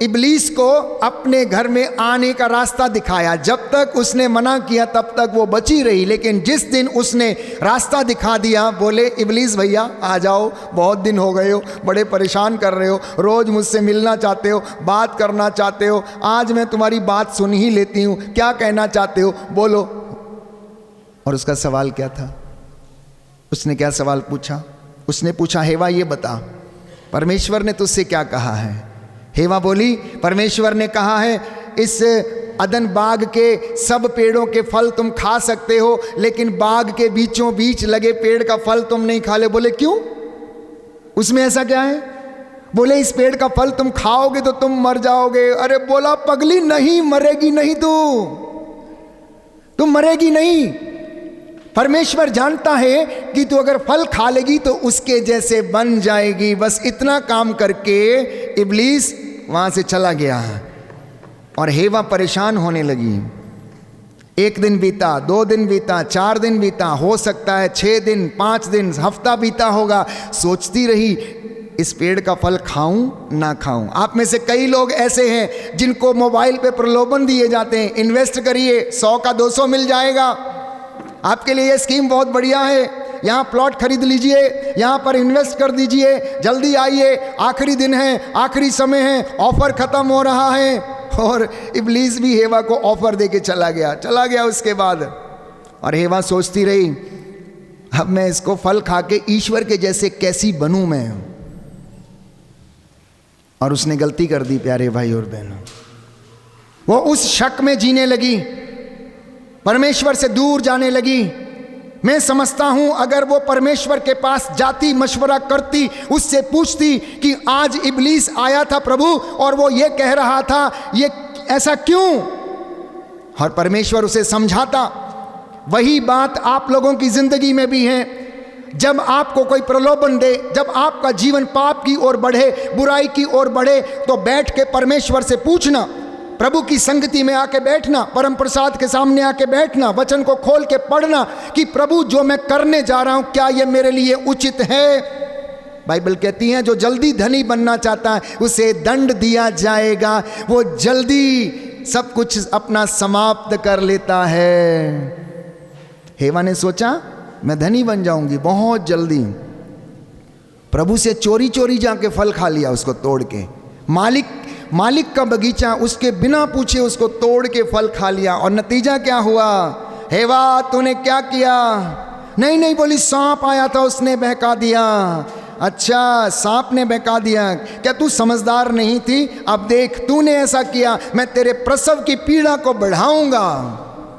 इब्लीस को अपने घर में आने का रास्ता दिखाया, जब तक उसने मना किया तब तक वो बची रही, लेकिन जिस दिन उसने रास्ता दिखा दिया, बोले इब्लीस भैया आ जाओ, बहुत दिन हो गए हो, बड़े परेशान कर रहे हो, रोज़ मुझसे मिलना चाहते हो, बात करना चाहते हो, आज मैं तुम्हारी बात सुन ही लेती हूँ, क्या कहना चाहते हो बोलो। और उसका सवाल क्या था? उसने क्या सवाल पूछा? उसने पूछा, हेवा ये बता परमेश्वर ने तुझसे क्या कहा है? हेवा बोली, परमेश्वर ने कहा है इस अदन बाग के सब पेड़ों के फल तुम खा सकते हो, लेकिन बाग के बीचों बीच लगे पेड़ का फल तुम नहीं खा ले। बोले क्यों? उसमें ऐसा क्या है? बोले इस पेड़ का फल तुम खाओगे तो तुम मर जाओगे। अरे बोला पगली, नहीं मरेगी नहीं, तुम मरेगी नहीं। परमेश्वर जानता है कि तू अगर फल खा लेगी तो उसके जैसे बन जाएगी। बस इतना काम करके इब्लीस वहां से चला गया और हेवा परेशान होने लगी। 1 दिन बीता, 2 दिन बीता, 4 दिन बीता, हो सकता है 6 दिन, 5 दिन, हफ्ता बीता होगा। सोचती रही इस पेड़ का फल खाऊं ना खाऊं। आप में से कई लोग ऐसे हैं जिनको मोबाइल पे प्रलोभन दिए जाते हैं, इन्वेस्ट करिए 100 का 200 मिल जाएगा, आपके लिए ये स्कीम बहुत बढ़िया है, यहाँ प्लॉट खरीद लीजिए, यहाँ पर इन्वेस्ट कर दीजिए, जल्दी आइए, आखिरी दिन है, आखिरी समय है, ऑफर खत्म हो रहा है। और इब्लीस भी हेवा को ऑफर देके चला गया उसके बाद। और हेवा सोचती रही, अब मैं इसको फल खा के ईश्वर के जैसे कैसी बनूं मैं। और उसने गलती कर दी प्यारे भाई और बहनों, वो उस शक में जीने लगी, परमेश्वर से दूर जाने लगी। मैं समझता हूं अगर वो परमेश्वर के पास जाती, मशवरा करती, उससे पूछती कि आज इब्लीस आया था प्रभु और वो ये कह रहा था, ये ऐसा क्यों? और परमेश्वर उसे समझाता, वही बात आप लोगों की जिंदगी में भी है। जब आपको कोई प्रलोभन दे, जब आपका जीवन पाप की ओर बढ़े, बुराई की ओर बढ़े, तो बैठ के परमेश्वर से पूछना, प्रभु की संगति में आके बैठना, परम प्रसाद के सामने आके बैठना, वचन को खोल के पढ़ना कि प्रभु जो मैं करने जा रहा हूं क्या ये मेरे लिए उचित है। बाइबल कहती है जो जल्दी धनी बनना चाहता है उसे दंड दिया जाएगा। वो जल्दी सब कुछ अपना समाप्त कर लेता है। हेवा ने सोचा मैं धनी बन जाऊंगी बहुत जल्दी। प्रभु से चोरी चोरी जाके फल खा लिया, उसको तोड़ के। मालिक का बगीचा उसके बिना पूछे उसको तोड़ के फल खा लिया। और नतीजा क्या हुआ? हेवा तूने क्या किया? नहीं बोली, सांप आया था उसने बहका दिया। अच्छा, सांप ने बहका दिया, क्या तू समझदार नहीं थी? अब देख तूने ऐसा किया, मैं तेरे प्रसव की पीड़ा को बढ़ाऊंगा,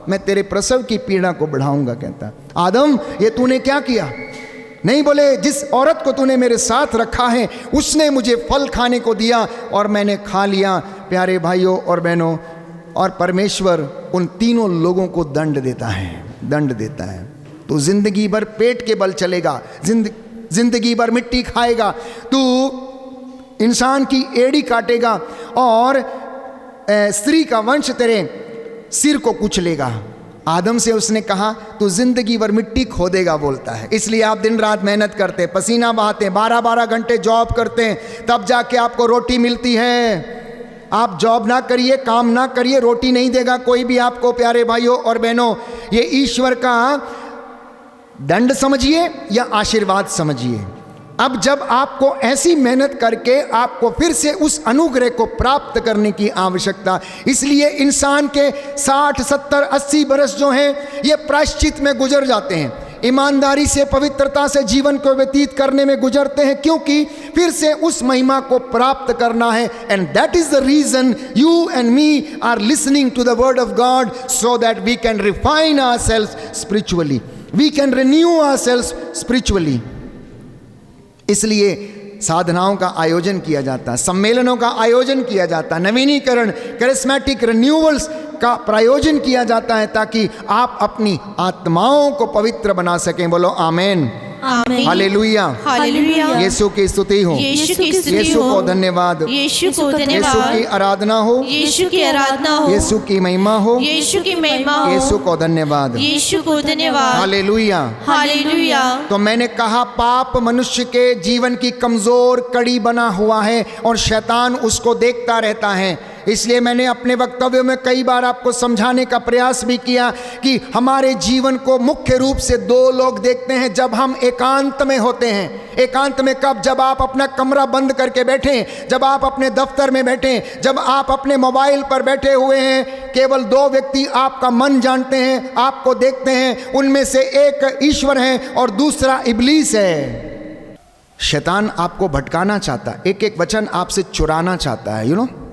मैं तेरे प्रसव की पीड़ा को बढ़ाऊंगा। कहता आदम ये तूने क्या किया? नहीं बोले, जिस औरत को तूने मेरे साथ रखा है उसने मुझे फल खाने को दिया और मैंने खा लिया। प्यारे भाइयों और बहनों, और परमेश्वर उन तीनों लोगों को दंड देता है। तो जिंदगी भर पेट के बल चलेगा, जिंदगी भर मिट्टी खाएगा, तू इंसान की एड़ी काटेगा और स्त्री का वंश तेरे सिर को कुचलेगा। आदम से उसने कहा तू जिंदगी भर मिट्टी खोदेगा, बोलता है। इसलिए आप दिन रात मेहनत करते, पसीना बहाते, 12-12 घंटे जॉब करते हैं, तब जाके आपको रोटी मिलती है। आप जॉब ना करिए, काम ना करिए, रोटी नहीं देगा कोई भी आपको। प्यारे भाइयों और बहनों, ये ईश्वर का दंड समझिए या आशीर्वाद समझिए। अब जब आपको ऐसी मेहनत करके आपको फिर से उस अनुग्रह को प्राप्त करने की आवश्यकता, इसलिए इंसान के 60, 70, 80 बरस जो हैं ये प्रायश्चित में गुजर जाते हैं, ईमानदारी से, पवित्रता से जीवन को व्यतीत करने में गुजरते हैं, क्योंकि फिर से उस महिमा को प्राप्त करना है। And that is the reason you and me are listening to the word of God, so that we can refine ourselves spiritually, we can renew ourselves spiritually. इसलिए साधनाओं का आयोजन किया जाता है, सम्मेलनों का आयोजन किया जाता है, नवीनीकरण, कैरिस्मेटिक रिन्यूअल्स का प्रायोजन किया जाता है, ताकि आप अपनी आत्माओं को पवित्र बना सकें। बोलो आमेन, हालेलुया, हालेलुया। यीशु की स्तुति हो, यीशु की स्तुति यीशु हो, को धन्यवाद, यीशु को यीशु धन्यवाद, की आराधना हो, यीशु की आराधना हो, यीशु की महिमा हो, यीशु की महिमा हो, यीशु को धन्यवाद, यीशु को धन्यवाद, हालेलुया। हालेलुया। तो मैंने कहा पाप मनुष्य के जीवन की कमजोर कड़ी बना हुआ है और शैतान उसको देखता रहता है। इसलिए मैंने अपने वक्तव्य में कई बार आपको समझाने का प्रयास भी किया कि हमारे जीवन को मुख्य रूप से दो लोग देखते हैं जब हम एकांत में होते हैं। एकांत में कब? जब आप अपना कमरा बंद करके बैठें, जब आप अपने दफ्तर में बैठें, जब आप अपने मोबाइल पर बैठे हुए हैं, केवल दो व्यक्ति आपका मन जानते हैं, आपको देखते हैं, उनमें से एक ईश्वर है और दूसरा इब्लीस है। शैतान आपको भटकाना चाहता है, एक एक वचन आपसे चुराना चाहता है,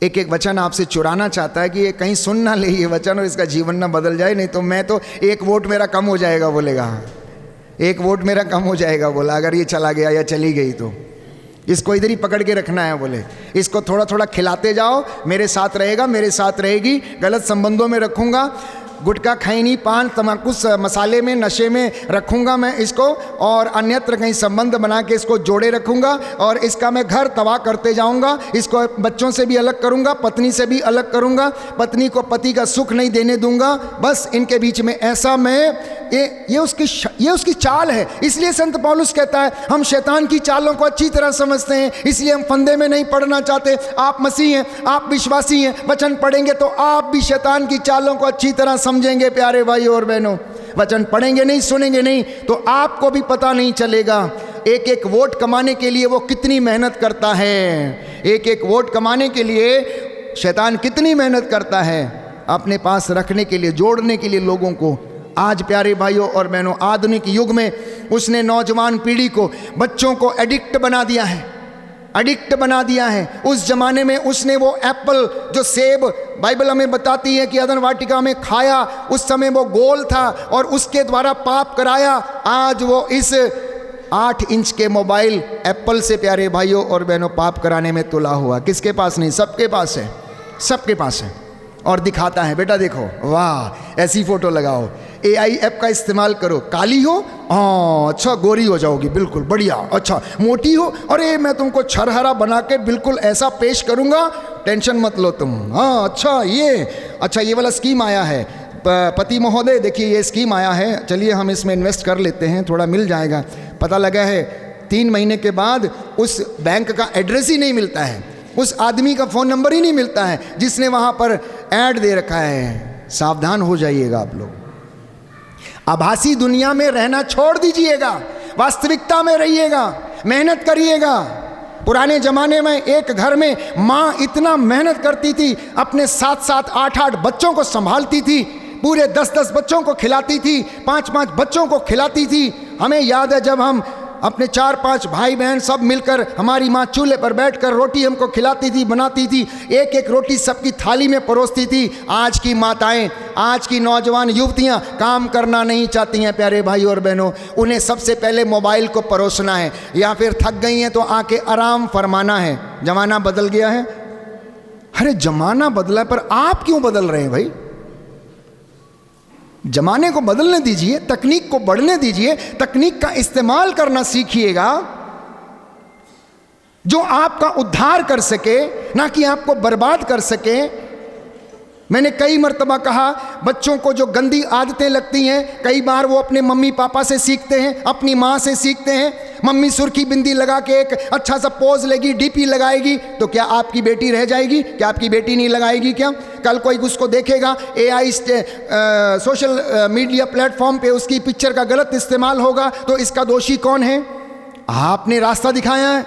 एक एक वचन आपसे चुराना चाहता है कि ये कहीं सुन ना ले ये वचन और इसका जीवन ना बदल जाए, नहीं तो मैं तो एक वोट मेरा कम हो जाएगा, बोलेगा। एक वोट मेरा कम हो जाएगा, बोला, अगर ये चला गया या चली गई तो इसको इधर ही पकड़ के रखना है। बोले इसको थोड़ा थोड़ा खिलाते जाओ, मेरे साथ रहेगा, मेरे साथ रहेगी, गलत संबंधों में रखूँगा, गुटखा खैनी, पान, तम्बाकू, मसाले में, नशे में रखूँगा मैं इसको, और अन्यत्र कहीं संबंध बना के इसको जोड़े रखूँगा और इसका मैं घर तबाह करते जाऊँगा। इसको बच्चों से भी अलग करूँगा, पत्नी से भी अलग करूँगा, पत्नी को पति का सुख नहीं देने दूँगा, बस इनके बीच में ऐसा मैं ये उसकी चाल है। इसलिए संत पौलुस कहता है हम शैतान की चालों को अच्छी तरह समझते हैं, इसलिए हम फंदे में नहीं पड़ना चाहते। आप मसीह हैं, आप विश्वासी हैं, वचन पढ़ेंगे तो आप भी शैतान की चालों को अच्छी तरह समझेंगे। प्यारे भाइयों और बहनों, वचन पढ़ेंगे नहीं, सुनेंगे नहीं, तो आपको भी पता नहीं चलेगा एक एक वोट कमाने के लिए वो कितनी मेहनत करता है। एक एक वोट कमाने के लिए शैतान कितनी मेहनत करता है अपने पास रखने के लिए, जोड़ने के लिए लोगों को। आज प्यारे भाइयों और बहनों, आधुनिक युग में उसने नौजवान पीढ़ी को, बच्चों को एडिक्ट बना दिया है, एडिक्ट बना दिया है। उस जमाने में उसने वो एप्पल, जो सेब बाइबल हमें बताती है कि अदन वाटिका में खाया, उस समय वो गोल था और उसके द्वारा पाप कराया। आज वो इस 8 इंच के मोबाइल एप्पल से प्यारे भाइयों और बहनों पाप कराने में तुला हुआ। किसके पास नहीं? सबके पास है, सबके पास है। और दिखाता है, बेटा देखो, वाह ऐसी फोटो लगाओ, AI ऐप का इस्तेमाल करो। काली हो, हाँ अच्छा गोरी हो जाओगी, बिल्कुल बढ़िया। अच्छा मोटी हो, अरे मैं तुमको छरहरा बना के बिल्कुल ऐसा पेश करूँगा, टेंशन मत लो तुम। हाँ अच्छा ये वाला स्कीम आया है, पति महोदय देखिए ये स्कीम आया है, चलिए हम इसमें इन्वेस्ट कर लेते हैं, थोड़ा मिल जाएगा। पता लगा है 3 महीने के बाद उस बैंक का एड्रेस ही नहीं मिलता है, उस आदमी का फ़ोन नंबर ही नहीं मिलता है जिसने वहाँ पर ऐड दे रखा है। सावधान हो जाइएगा आप लोग, आभासी दुनिया में रहना छोड़ दीजिएगा, वास्तविकता में रहिएगा, मेहनत करिएगा। पुराने ज़माने में एक घर में माँ इतना मेहनत करती थी, अपने 7-7, 8-8 बच्चों को संभालती थी, पूरे 10-10 बच्चों को खिलाती थी, 5-5 बच्चों को खिलाती थी। हमें याद है जब हम अपने 4-5 भाई बहन सब मिलकर, हमारी माँ चूल्हे पर बैठकर रोटी हमको खिलाती थी, बनाती थी, एक एक रोटी सबकी थाली में परोसती थी। आज की माताएं, आज की नौजवान युवतियां काम करना नहीं चाहती हैं प्यारे भाई और बहनों। उन्हें सबसे पहले मोबाइल को परोसना है, या फिर थक गई हैं तो आके आराम फरमाना है। जमाना बदल गया है। अरे जमाना बदला पर आप क्यों बदल रहे हैं भाई? जमाने को बदलने दीजिए, तकनीक को बढ़ने दीजिए, तकनीक का इस्तेमाल करना सीखिएगा जो आपका उद्धार कर सके, ना कि आपको बर्बाद कर सके। मैंने कई मर्तबा कहा, बच्चों को जो गंदी आदतें लगती हैं कई बार वो अपने मम्मी पापा से सीखते हैं, अपनी माँ से सीखते हैं। मम्मी सुर्खी बिंदी लगा के एक अच्छा सा पोज लेगी, डीपी लगाएगी, तो क्या आपकी बेटी रह जाएगी? क्या आपकी बेटी नहीं लगाएगी? क्या कल कोई उसको देखेगा, AI सोशल मीडिया प्लेटफॉर्म पे उसकी पिक्चर का गलत इस्तेमाल होगा, तो इसका दोषी कौन है? आपने रास्ता दिखाया है,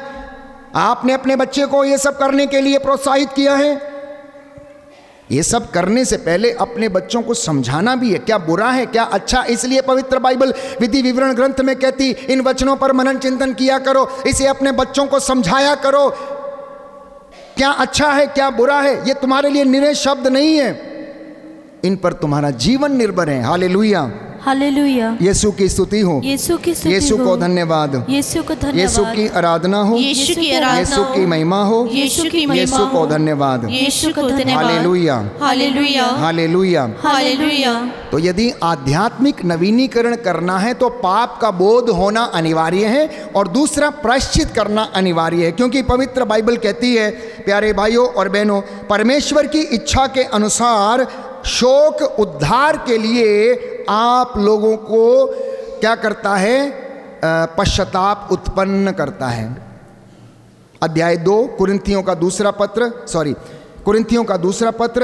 आपने अपने बच्चे को ये सब करने के लिए प्रोत्साहित किया है। ये सब करने से पहले अपने बच्चों को समझाना भी है, क्या बुरा है क्या अच्छा। इसलिए पवित्र बाइबल विधि विवरण ग्रंथ में कहती, इन वचनों पर मनन चिंतन किया करो, इसे अपने बच्चों को समझाया करो, क्या अच्छा है क्या बुरा है। ये तुम्हारे लिए निरे शब्द नहीं है, इन पर तुम्हारा जीवन निर्भर है। हालेलुया, हालेलुया। यीशु की स्तुति हो, यीशु की स्तुति यीशु हो, को धन्यवाद, यीशु को धन्यवाद, यीशु की आराधना हो, यीशु की आराधना यीशु की हो, महिमा हो, यीशु की महिमा यीशु को हो, धन्यवाद। यीशु को धन्यवाद। हालेलुया, हालेलुया, हालेलुया। हालेलुया। तो यदि आध्यात्मिक नवीनीकरण करना है तो पाप का बोध होना अनिवार्य है, और दूसरा प्रायश्चित करना अनिवार्य है। क्योंकि पवित्र बाइबल कहती है प्यारे भाइयों और बहनों, परमेश्वर की इच्छा के अनुसार शोक उद्धार के लिए आप लोगों को क्या करता है? पश्चाताप उत्पन्न करता है। अध्याय 2 कुरिन्थियों का दूसरा पत्र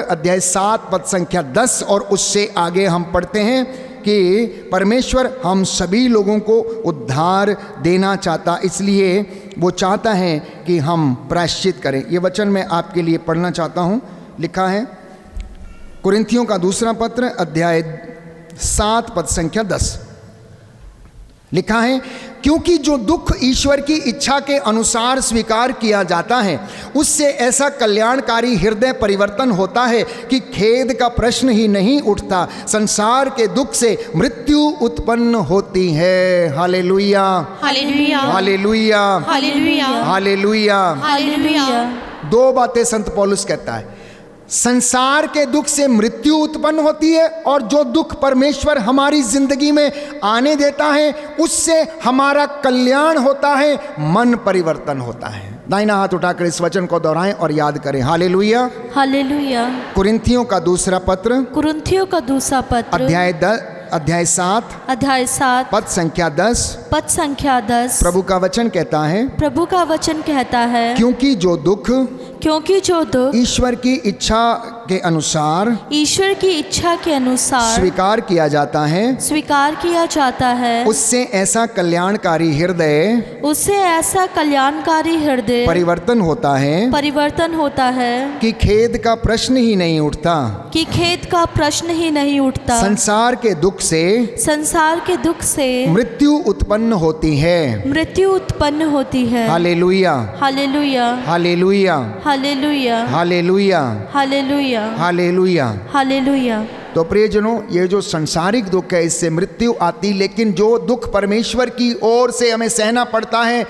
अध्याय 7 पद संख्या 10 और उससे आगे हम पढ़ते हैं कि परमेश्वर हम सभी लोगों को उद्धार देना चाहता, इसलिए वो चाहता है कि हम प्रायश्चित करें। ये वचन मैं आपके लिए पढ़ना चाहता हूँ। लिखा है कुरिन्थियों का दूसरा पत्र अध्याय 7 पद संख्या 10। लिखा है, क्योंकि जो दुख ईश्वर की इच्छा के अनुसार स्वीकार किया जाता है उससे ऐसा कल्याणकारी हृदय परिवर्तन होता है कि खेद का प्रश्न ही नहीं उठता। संसार के दुख से मृत्यु उत्पन्न होती है। हालेलुया, हालेलुया, हालेलुया, हालेलुया, हालेलुया। हालेलुया। 2 बातें संत पौलुस कहता है, संसार के दुख से मृत्यु उत्पन्न होती है, और जो दुख परमेश्वर हमारी जिंदगी में आने देता है उससे हमारा कल्याण होता है, मन परिवर्तन होता है। दाहिना हाथ उठाकर इस वचन को दोहराएं और याद करें। Hallelujah, hallelujah. कुरिन्थियों का दूसरा पत्र अध्याय 7 पद संख्या 10 प्रभु का वचन कहता है, क्योंकि जो दुख ईश्वर की इच्छा के अनुसार स्वीकार किया जाता है उससे ऐसा कल्याणकारी हृदय परिवर्तन होता है कि खेद का प्रश्न ही नहीं उठता। संसार के दुख से मृत्यु उत्पन्न होती है। हालेलुया, हालेलुया, हालेलुया, हालेलुया, हालेलुया, हालेलुया, हालेलुया, हालेलुया। तो प्रियजनों, ये जो संसारिक दुख है इससे मृत्यु आती, लेकिन जो दुख परमेश्वर की ओर से हमें सहना पड़ता है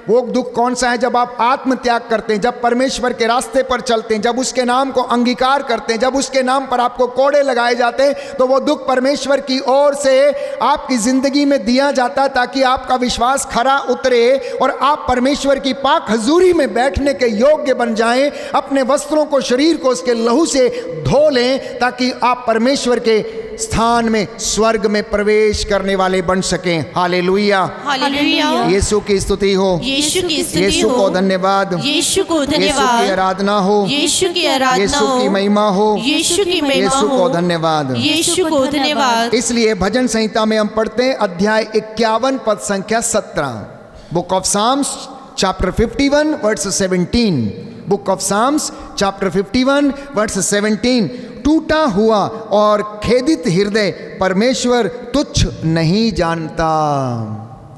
वो दुख कौन सा है? जब आप आत्म त्याग करते हैं, जब परमेश्वर के रास्ते पर चलते हैं, जब उसके नाम को अंगीकार करते हैं, जब उसके नाम पर आपको कोड़े लगाए जाते हैं, तो वो दुख परमेश्वर की ओर से आपकी जिंदगी में दिया जाता है ताकि आपका विश्वास खरा उतरे और आप परमेश्वर की पाक हजूरी में बैठने के योग्य बन जाएं। अपने वस्त्रों को, शरीर को उसके लहू से धो लें ताकि आप परमेश्वर के स्थान में, स्वर्ग में प्रवेश करने वाले बन सकें। हालेलुया, हालेलुया। यीशु की स्तुति हो, यीशु की स्तुति यीशु हो, को धन्यवाद, यीशु को यीशु की धन्यवाद, आराधना हो, यीशु की आराधना यीशु की हो, महिमा हो, यीशु की महिमा यीशु को हो, धन्यवाद। यीशु को धन्यवाद। इसलिए भजन संहिता में हम पढ़ते हैं अध्याय 51 पद संख्या 17, book of Psalms chapter 51 verse 17, book of Psalms chapter 51 verse 17। टूटा हुआ और खेदित हृदय परमेश्वर तुच्छ नहीं जानता।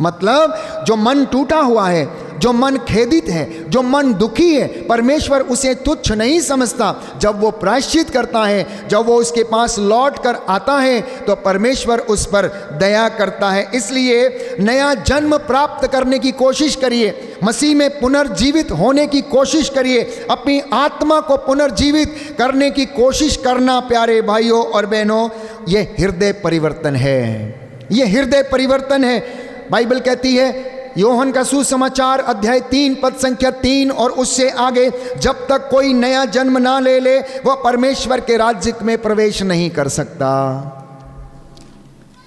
मतलब जो मन टूटा हुआ है, जो मन खेदित है, जो मन दुखी है, परमेश्वर उसे तुच्छ नहीं समझता। जब वो प्रायश्चित करता है, जब वो उसके पास लौट कर आता है, तो परमेश्वर उस पर दया करता है। इसलिए नया जन्म प्राप्त करने की कोशिश करिए, मसीह में पुनर्जीवित होने की कोशिश करिए, अपनी आत्मा को पुनर्जीवित करने की कोशिश करना। प्यारे भाइयों और बहनों, ये हृदय परिवर्तन है, ये हृदय परिवर्तन है। बाइबल कहती है, योहन का सुसमाचार अध्याय 3 पद संख्या 3 और उससे आगे, जब तक कोई नया जन्म ना ले ले वह परमेश्वर के राज्य में प्रवेश नहीं कर सकता।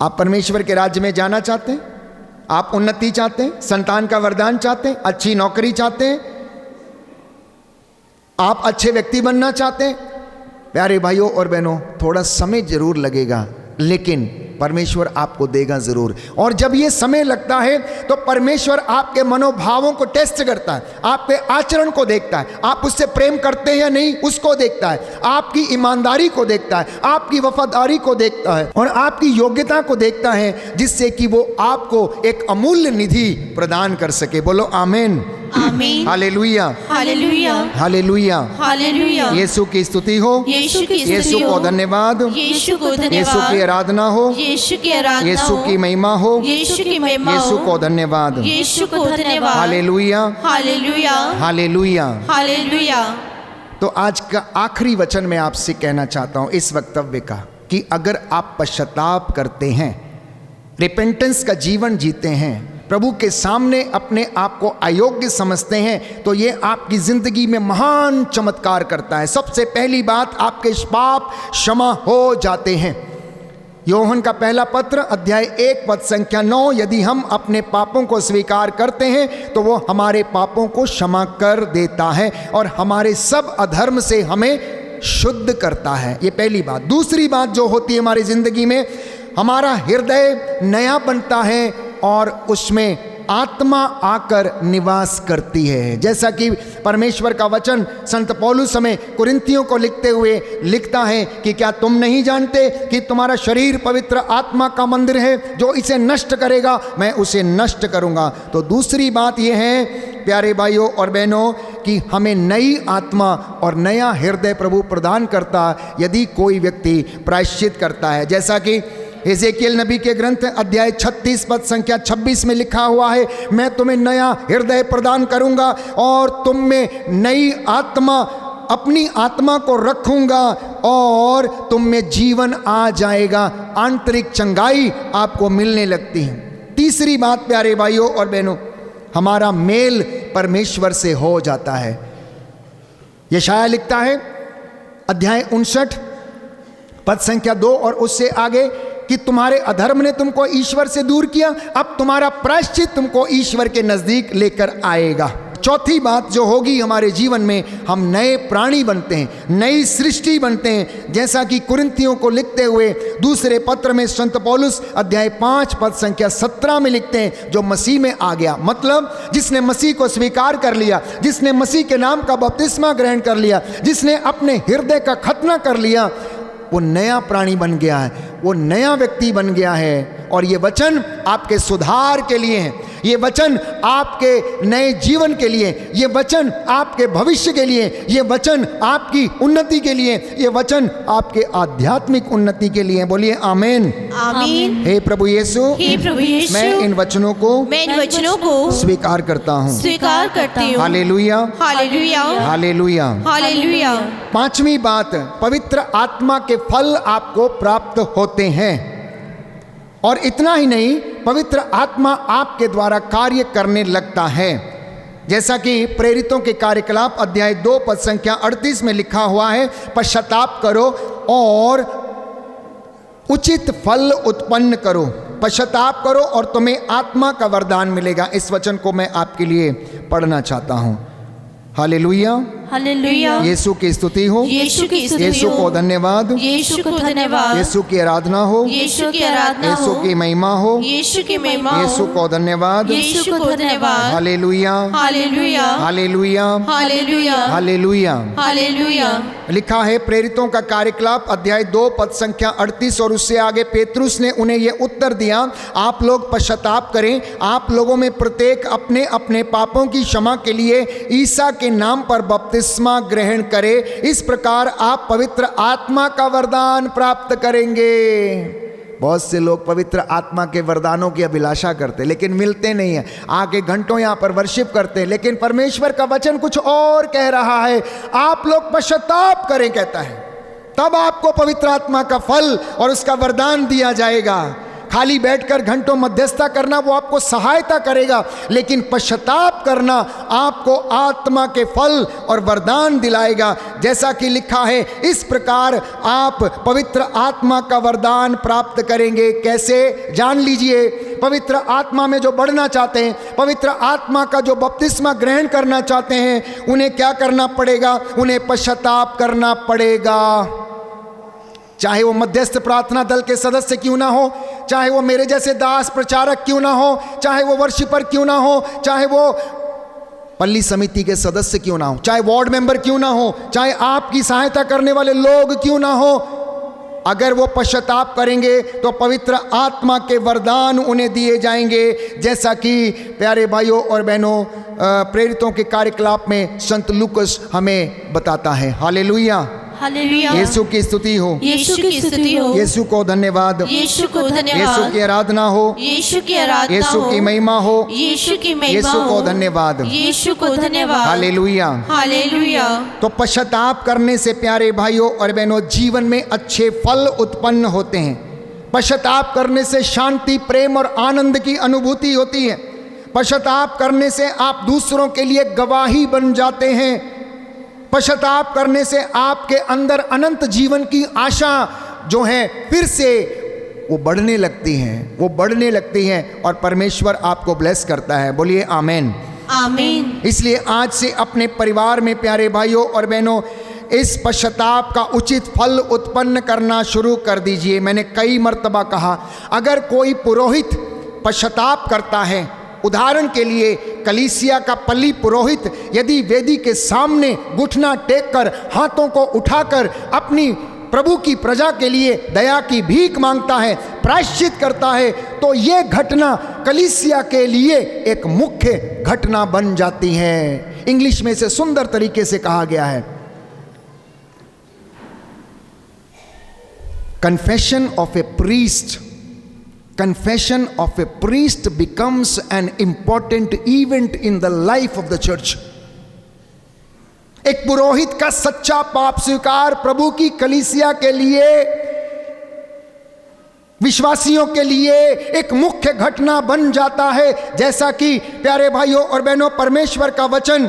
आप परमेश्वर के राज्य में जाना चाहते हैं? आप उन्नति चाहते हैं, संतान का वरदान चाहते हैं, अच्छी नौकरी चाहते हैं, आप अच्छे व्यक्ति बनना चाहते हैं? प्यारे भाइयों और बहनों, थोड़ा समय जरूर लगेगा, लेकिन परमेश्वर आपको देगा जरूर। और जब ये समय लगता है तो परमेश्वर आपके मनोभावों को टेस्ट करता है, आपके आचरण को देखता है, आप उससे प्रेम करते हैं या नहीं उसको देखता है, आपकी ईमानदारी को देखता है, आपकी वफादारी को देखता है और आपकी योग्यता को देखता है, जिससे कि वो आपको एक अमूल्य निधि प्रदान कर सके। बोलो आमीन, आमीन, हालेलुया, हालेलुया, हालेलुया, हालेलुया। यीशु की स्तुति हो, यीशु की स्तुति यीशु को हो, धन्यवाद, यीशु को यीशु की धन्यवाद, आराधना हो, यीशु की आराधना यीशु हो, की महिमा हो, यीशु की महिमा यीशु हो, को धन्यवाद, यीशु को धन्यवाद। हालेलुया, हालेलुया, हालेलुया। हालेलुया। तो आज का आखिरी वचन मैं आपसे कहना चाहता हूं इस वक्तव्य का, कि अगर आप पश्चाताप करते हैं, रिपेंटेंस का जीवन जीते हैं, प्रभु के सामने अपने आप को अयोग्य समझते हैं, तो ये आपकी जिंदगी में महान चमत्कार करता है। सबसे पहली बात, आपके पाप क्षमा हो जाते हैं। योहन का पहला पत्र अध्याय 1 पद संख्या 9, यदि हम अपने पापों को स्वीकार करते हैं तो वो हमारे पापों को क्षमा कर देता है और हमारे सब अधर्म से हमें शुद्ध करता है। ये पहली बात। दूसरी बात जो होती है हमारी जिंदगी में, हमारा हृदय नया बनता है और उसमें आत्मा आकर निवास करती है। जैसा कि परमेश्वर का वचन संत पौलुस हमें कुरिन्थियों को लिखते हुए लिखता है कि क्या तुम नहीं जानते कि तुम्हारा शरीर पवित्र आत्मा का मंदिर है, जो इसे नष्ट करेगा मैं उसे नष्ट करूंगा। तो दूसरी बात यह है प्यारे भाइयों और बहनों, कि हमें नई आत्मा और नया हृदय प्रभु प्रदान करता यदि कोई व्यक्ति प्रायश्चित करता है। जैसा कि एजेकियल नबी के ग्रंथ अध्याय 36 पद संख्या 26 में लिखा हुआ है, मैं तुम्हें नया हृदय प्रदान करूंगा और तुम में नई आत्मा, अपनी आत्मा को रखूंगा और तुम में जीवन आ जाएगा, आंतरिक चंगाई आपको मिलने लगती है। तीसरी बात प्यारे भाइयों और बहनों, हमारा मेल परमेश्वर से हो जाता है। यशायाह लिखता है अध्याय 59 पद संख्या 2 और उससे आगे कि तुम्हारे अधर्म ने तुमको ईश्वर से दूर किया, अब तुम्हारा प्रायश्चित तुमको ईश्वर के नजदीक लेकर आएगा। चौथी बात जो होगी हमारे जीवन में, हम नए प्राणी बनते हैं, नई सृष्टि बनते हैं। जैसा कि कुरिन्थियों को लिखते हुए दूसरे पत्र में संत पौलुस अध्याय 5 पद संख्या 17 में लिखते हैं, जो मसीह में आ गया, मतलब जिसने मसीह को स्वीकार कर लिया, जिसने मसीह के नाम का बपतिस्मा ग्रहण कर लिया, जिसने अपने हृदय का खतना कर लिया, वो नया प्राणी बन गया है, वो नया व्यक्ति बन गया है। और ये वचन आपके सुधार के लिए हैं, ये वचन आपके नए जीवन के लिए, ये वचन आपके भविष्य के लिए, ये वचन आपकी उन्नति के लिए, ये वचन आपके आध्यात्मिक उन्नति के लिए। बोलिए आमीन। आमीन। हे प्रभु यीशु, हे प्रभु यीशु, मैं इन वचनों को मैं इन वचनों को स्वीकार करता हूँ। स्वीकार करती हूँ। हालेलुया, हालेलुया, हालेलुया। हालेलुया। पांचवी बात, पवित्र आत्मा के फल आपको प्राप्त होते हैं। और इतना ही नहीं, पवित्र आत्मा आपके द्वारा कार्य करने लगता है। जैसा कि प्रेरितों के कार्यकलाप अध्याय 2 पद संख्या 38 में लिखा हुआ है, पश्चाताप करो और उचित फल उत्पन्न करो। पश्चाताप करो और तुम्हें आत्मा का वरदान मिलेगा। इस वचन को मैं आपके लिए पढ़ना चाहता हूँ। हालेलुया, हालेलुया। यीशु की स्तुति हो, यीशु की स्तुति यीशु हो। को धन्यवाद, यीशु को धन्यवाद। यीशु की आराधना हो, यीशु की आराधना यीशु हो। की महिमा हो, यीशु की महिमा हो। यीशु को धन्यवाद। यीशु को धन्यवाद। हालेलुया, हालेलुया, हालेलुया, हालेलुया, हालेलुया। हालेलुया। लिखा है प्रेरितों का कार्यकलाप अध्याय 2 पद संख्या 38 और उससे आगे, पेतरुस ने उन्हें यह उत्तर दिया, आप लोग पश्चाताप करें, आप लोगों में प्रत्येक अपने अपने पापों की क्षमा के लिए ईसा के नाम पर बपतिस्मा ग्रहण करे। इस प्रकार आप पवित्र आत्मा का वरदान प्राप्त करेंगे। बहुत से लोग पवित्र आत्मा के वरदानों की अभिलाषा करते लेकिन मिलते नहीं है। आके घंटों यहाँ पर वर्शिप करते हैं, लेकिन परमेश्वर का वचन कुछ और कह रहा है। आप लोग पश्चाताप करें कहता है, तब आपको पवित्र आत्मा का फल और उसका वरदान दिया जाएगा। खाली बैठकर घंटों मध्यस्थता करना वो आपको सहायता करेगा, लेकिन पश्चाताप करना आपको आत्मा के फल और वरदान दिलाएगा। जैसा कि लिखा है, इस प्रकार आप पवित्र आत्मा का वरदान प्राप्त करेंगे। कैसे? जान लीजिए। पवित्र आत्मा में जो बढ़ना चाहते हैं, पवित्र आत्मा का जो बपतिस्मा ग्रहण करना चाहते हैं, उन्हें क्या करना पड़ेगा? उन्हें पश्चाताप करना पड़ेगा। चाहे वो मध्यस्थ प्रार्थना दल के सदस्य क्यों ना हो, चाहे वो मेरे जैसे दास प्रचारक क्यों ना हो, चाहे वो वर्शिपर क्यों ना हो, चाहे वो पल्ली समिति के सदस्य क्यों ना हो, चाहे वार्ड मेंबर क्यों ना हो, चाहे आपकी सहायता करने वाले लोग क्यों ना हो, अगर वो पश्चाताप करेंगे तो पवित्र आत्मा के वरदान उन्हें दिए जाएंगे। जैसा कि प्यारे भाइयों और बहनों, प्रेरितों के कार्यकलाप में संत लूकस हमें बताता है। हालेलुया, हालेलुया। यीशु की स्तुति हो, यीशु की स्तुति हो। यीशु को धन्यवाद, यीशु को धन्यवाद। यीशु की आराधना हो, यीशु की आराधना यीशु हो। की महिमा हो, यीशु की महिमा यीशु को हो। धन्यवाद, यीशु को धन्यवाद। हालेलुया। हालेलुया। तो पश्चाताप करने से प्यारे भाइयों और बहनों जीवन में अच्छे फल उत्पन्न होते हैं। पश्चाताप करने से शांति, प्रेम और आनंद की अनुभूति होती है। पश्चाताप करने से आप दूसरों के लिए गवाही बन जाते हैं। पश्चाताप करने से आपके अंदर अनंत जीवन की आशा जो है फिर से वो बढ़ने लगती हैं, वो बढ़ने लगती हैं और परमेश्वर आपको ब्लेस करता है। बोलिए आमीन, आमीन। इसलिए आज से अपने परिवार में प्यारे भाइयों और बहनों इस पश्चाताप का उचित फल उत्पन्न करना शुरू कर दीजिए। मैंने कई मर्तबा कहा, अगर कोई पुरोहित पश्चाताप करता है, उदाहरण के लिए कलीसिया का पल्ली पुरोहित यदि वेदी के सामने घुटना टेककर हाथों को उठाकर अपनी प्रभु की प्रजा के लिए दया की भीख मांगता है, प्रायश्चित करता है, तो ये घटना कलीसिया के लिए एक मुख्य घटना बन जाती है। इंग्लिश में इसे सुंदर तरीके से कहा गया है, confession of A priest. Confession of a priest becomes an important event in the life of the church. एक पुरोहित का सच्चा पाप स्वीकार प्रभु की कलीसिया के लिए, विश्वासियों के लिए एक मुख्य घटना बन जाता है। जैसा कि प्यारे भाइयों और बहनों परमेश्वर का वचन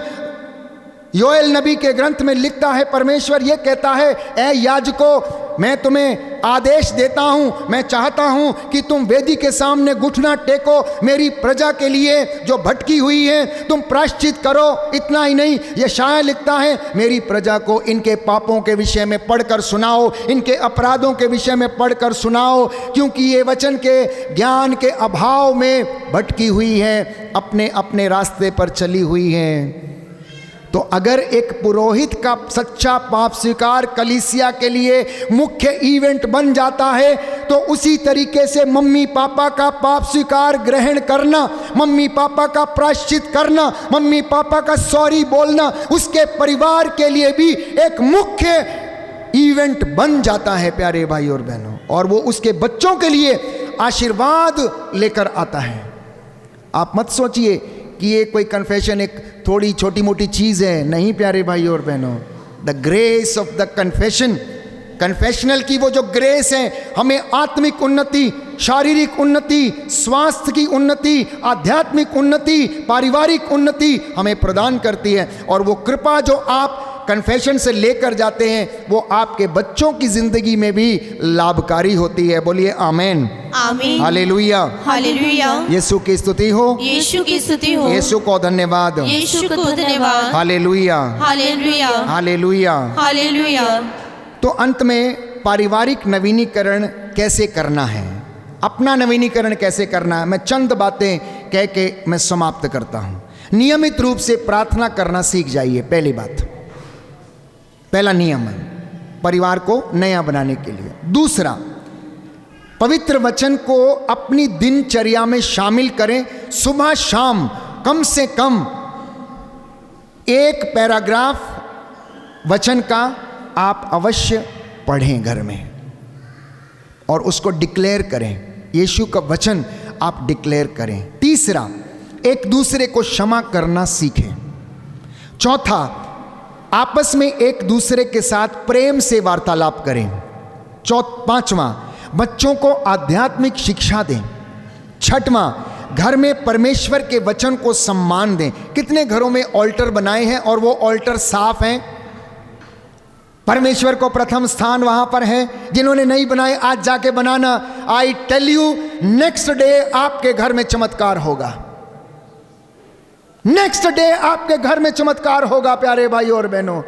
योएल नबी के ग्रंथ में लिखता है, परमेश्वर यह कहता है, ऐ याजकों, मैं तुम्हें आदेश देता हूं, मैं चाहता हूं कि तुम वेदी के सामने घुटना टेको, मेरी प्रजा के लिए जो भटकी हुई है तुम प्रायश्चित करो। इतना ही नहीं, यशायाह लिखता है, मेरी प्रजा को इनके पापों के विषय में पढ़कर सुनाओ, इनके अपराधों के विषय में पढ़कर सुनाओ, क्योंकि ये वचन के ज्ञान के अभाव में भटकी हुई है, अपने अपने रास्ते पर चली हुई है। तो अगर एक पुरोहित का सच्चा पाप स्वीकार कलीसिया के लिए मुख्य इवेंट बन जाता है, तो उसी तरीके से मम्मी पापा का पाप स्वीकार ग्रहण करना, मम्मी पापा का प्रायश्चित करना, मम्मी पापा का सॉरी बोलना उसके परिवार के लिए भी एक मुख्य इवेंट बन जाता है प्यारे भाई और बहनों, और वो उसके बच्चों के लिए आशीर्वाद लेकर आता है। आप मत सोचिए कि ये कोई कन्फेशन एक थोड़ी छोटी मोटी चीज़ है, नहीं प्यारे भाई और बहनों। The grace of the confession, confessional की वो जो ग्रेस है हमें आत्मिक उन्नति, शारीरिक उन्नति, स्वास्थ्य की उन्नति, आध्यात्मिक उन्नति, पारिवारिक उन्नति हमें प्रदान करती है। और वो कृपा जो आप कन्फेशन से लेकर जाते हैं वो आपके बच्चों की जिंदगी में भी लाभकारी होती है। बोलिए आमेन, आमीन, हालेलुया, हालेलुया। यीशु की स्तुति हो, यीशु की स्तुति हो, यीशु को धन्यवाद, यीशु को धन्यवाद, हालेलुया, हालेलुया, हालेलुया। हालेलुया। तो अंत में पारिवारिक नवीनीकरण कैसे करना है, अपना नवीनीकरण कैसे करना है, मैं चंद बातें कह के मैं समाप्त करता हूं। नियमित रूप से प्रार्थना करना सीख जाइए, पहली बात, पहला नियम है परिवार को नया बनाने के लिए। दूसरा, पवित्र वचन को अपनी दिनचर्या में शामिल करें। सुबह शाम कम से कम एक पैराग्राफ वचन का आप अवश्य पढ़ें घर में और उसको डिक्लेयर करें, यीशु का वचन आप डिक्लेयर करें। तीसरा, एक दूसरे को क्षमा करना सीखें। चौथा, आपस में एक दूसरे के साथ प्रेम से वार्तालाप करें। पांचवा, बच्चों को आध्यात्मिक शिक्षा दें। छठवां, घर में परमेश्वर के वचन को सम्मान दें। कितने घरों में ऑल्टर बनाए हैं और वो ऑल्टर साफ हैं? परमेश्वर को प्रथम स्थान वहां पर है। जिन्होंने नहीं बनाए आज जाके बनाना। I tell you, next day आपके घर में चमत्कार होगा, नेक्स्ट डे आपके घर में चमत्कार होगा। प्यारे भाई और बहनों,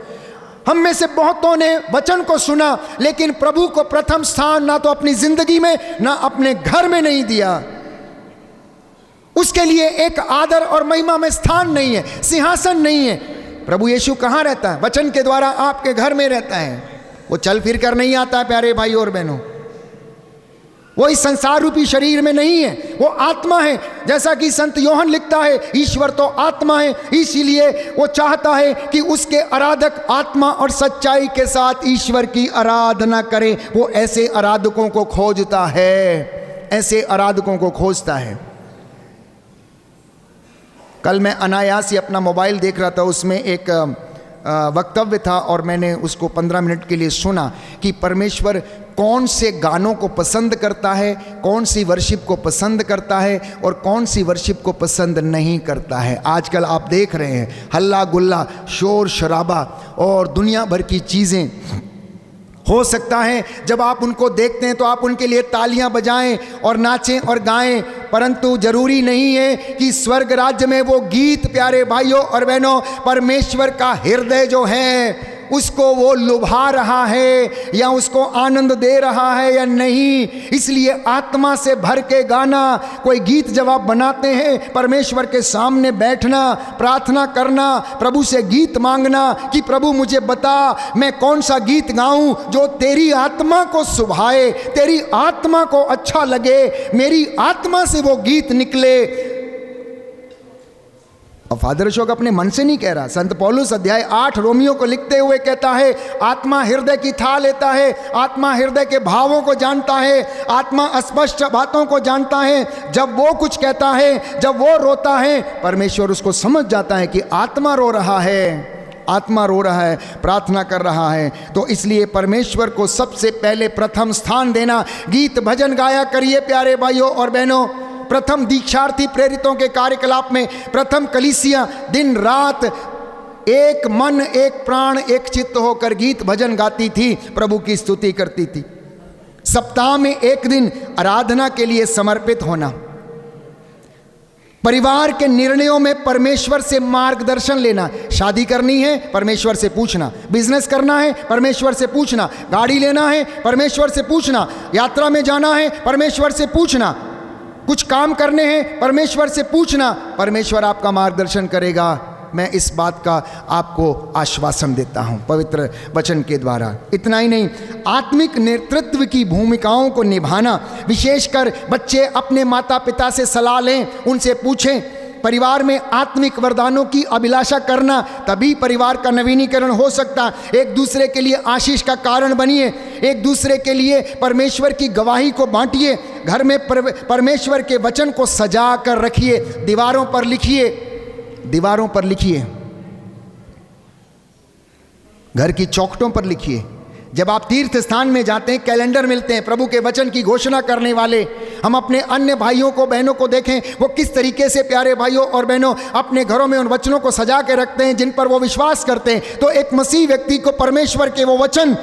हम में से बहुतों ने वचन को सुना लेकिन प्रभु को प्रथम स्थान ना तो अपनी जिंदगी में ना अपने घर में नहीं दिया। उसके लिए एक आदर और महिमा में स्थान नहीं है, सिंहासन नहीं है। प्रभु यीशु कहाँ रहता है? वचन के द्वारा आपके घर में रहता है। वो चल फिर कर नहीं आता है प्यारे भाई और बहनों, वो इस संसार रूपी शरीर में नहीं है, वो आत्मा है। जैसा कि संत योहन लिखता है, ईश्वर तो आत्मा है, इसीलिए वो चाहता है कि उसके आराधक आत्मा और सच्चाई के साथ ईश्वर की आराधना करें। वो ऐसे आराधकों को खोजता है, ऐसे आराधकों को खोजता है। कल मैं अनायास ही अपना मोबाइल देख रहा था, उसमें एक वक्तव्य था और मैंने उसको 15 मिनट के लिए सुना कि परमेश्वर कौन से गानों को पसंद करता है, कौन सी वर्शिप को पसंद करता है और कौन सी वर्शिप को पसंद नहीं करता है। आजकल आप देख रहे हैं हल्ला गुल्ला, शोर शराबा और दुनिया भर की चीज़ें। हो सकता है जब आप उनको देखते हैं तो आप उनके लिए तालियां बजाएं और नाचें और गाएं, परंतु जरूरी नहीं है कि स्वर्ग राज्य में वो गीत, प्यारे भाइयों और बहनों, परमेश्वर का हृदय जो है उसको वो लुभा रहा है या उसको आनंद दे रहा है या नहीं। इसलिए आत्मा से भर के गाना, कोई गीत जब आप बनाते हैं, परमेश्वर के सामने बैठना, प्रार्थना करना, प्रभु से गीत मांगना कि प्रभु मुझे बता मैं कौन सा गीत गाऊं जो तेरी आत्मा को सुभाए, तेरी आत्मा को अच्छा लगे, मेरी आत्मा से वो गीत निकले। और फादर अशोक अपने मन से नहीं कह रहा, संत पौलुस अध्याय 8 रोमियो को लिखते हुए कहता है, आत्मा हृदय की था लेता है, आत्मा हृदय के भावों को जानता है, आत्मा अस्पष्ट बातों को जानता है। जब वो कुछ कहता है, जब वो रोता है, परमेश्वर उसको समझ जाता है कि आत्मा रो रहा है, आत्मा रो रहा है, प्रार्थना कर रहा है। तो इसलिए परमेश्वर को सबसे पहले प्रथम स्थान देना। गीत भजन गाया करिए प्यारे भाइयों और बहनों। प्रथम दीक्षार्थी प्रेरितों के कार्यकलाप में प्रथम कलीसिया दिन रात एक मन, एक प्राण, एक चित्त होकर गीत भजन गाती थी, प्रभु की स्तुति करती थी। सप्ताह में एक दिन आराधना के लिए समर्पित होना। परिवार के निर्णयों में परमेश्वर से मार्गदर्शन लेना। शादी करनी है, परमेश्वर से पूछना। बिजनेस करना है, परमेश्वर से पूछना। गाड़ी लेना है, परमेश्वर से पूछना। यात्रा में जाना है, परमेश्वर से पूछना। कुछ काम करने हैं, परमेश्वर से पूछना। परमेश्वर आपका मार्गदर्शन करेगा। मैं इस बात का आपको आश्वासन देता हूं पवित्र वचन के द्वारा। इतना ही नहीं, आत्मिक नेतृत्व की भूमिकाओं को निभाना, विशेषकर बच्चे अपने माता पिता से सलाह लें, उनसे पूछें। परिवार में आत्मिक वरदानों की अभिलाषा करना, तभी परिवार का नवीनीकरण हो सकता। एक दूसरे के लिए आशीष का कारण बनिए, एक दूसरे के लिए परमेश्वर की गवाही को बांटिए। घर में परमेश्वर के वचन को सजा कर रखिए, दीवारों पर लिखिए, दीवारों पर लिखिए, घर की चौखटों पर लिखिए। जब आप तीर्थ स्थान में जाते हैं, कैलेंडर मिलते हैं प्रभु के वचन की घोषणा करने वाले। हम अपने अन्य भाइयों को, बहनों को देखें, वो किस तरीके से प्यारे भाइयों और बहनों अपने घरों में उन वचनों को सजा के रखते हैं जिन पर वो विश्वास करते हैं। तो एक मसीह व्यक्ति को परमेश्वर के वो वचन,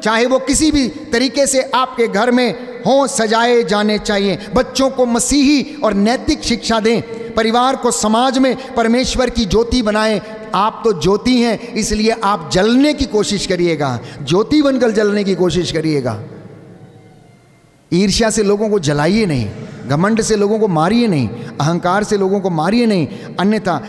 चाहे वो किसी भी तरीके से आपके घर में हों, सजाए जाने चाहिए। बच्चों को मसीही और नैतिक शिक्षा दें, परिवार को समाज में परमेश्वर की ज्योति बनाएं। आप तो ज्योति हैं, इसलिए आप जलने की कोशिश करिएगा, ज्योति बनकर जलने की कोशिश करिएगा। ईर्ष्या से लोगों को जलाइए नहीं, घमंड से लोगों को मारिए नहीं, अहंकार से लोगों को मारिए नहीं, अन्यथा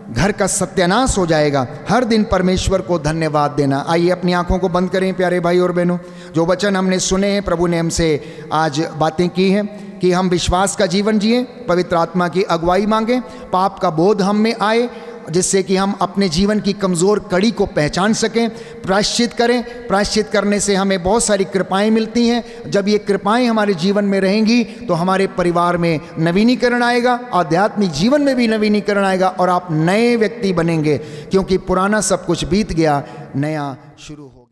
घर का सत्यानाश हो जाएगा। हर दिन परमेश्वर को धन्यवाद देना। आइए अपनी आंखों को बंद करें प्यारे भाई और बहनों। जो वचन हमने सुने हैं, प्रभु ने हमसे आज बातें की हैं कि हम विश्वास का जीवन जिए, पवित्र आत्मा की अगुवाई मांगें, पाप का बोध हम में आए, जिससे कि हम अपने जीवन की कमज़ोर कड़ी को पहचान सकें। प्रायश्चित करें, प्रायश्चित करने से हमें बहुत सारी कृपाएं मिलती हैं। जब ये कृपाएं हमारे जीवन में रहेंगी तो हमारे परिवार में नवीनीकरण आएगा, आध्यात्मिक जीवन में भी नवीनीकरण आएगा और आप नए व्यक्ति बनेंगे, क्योंकि पुराना सब कुछ बीत गया, नया शुरू हो गया।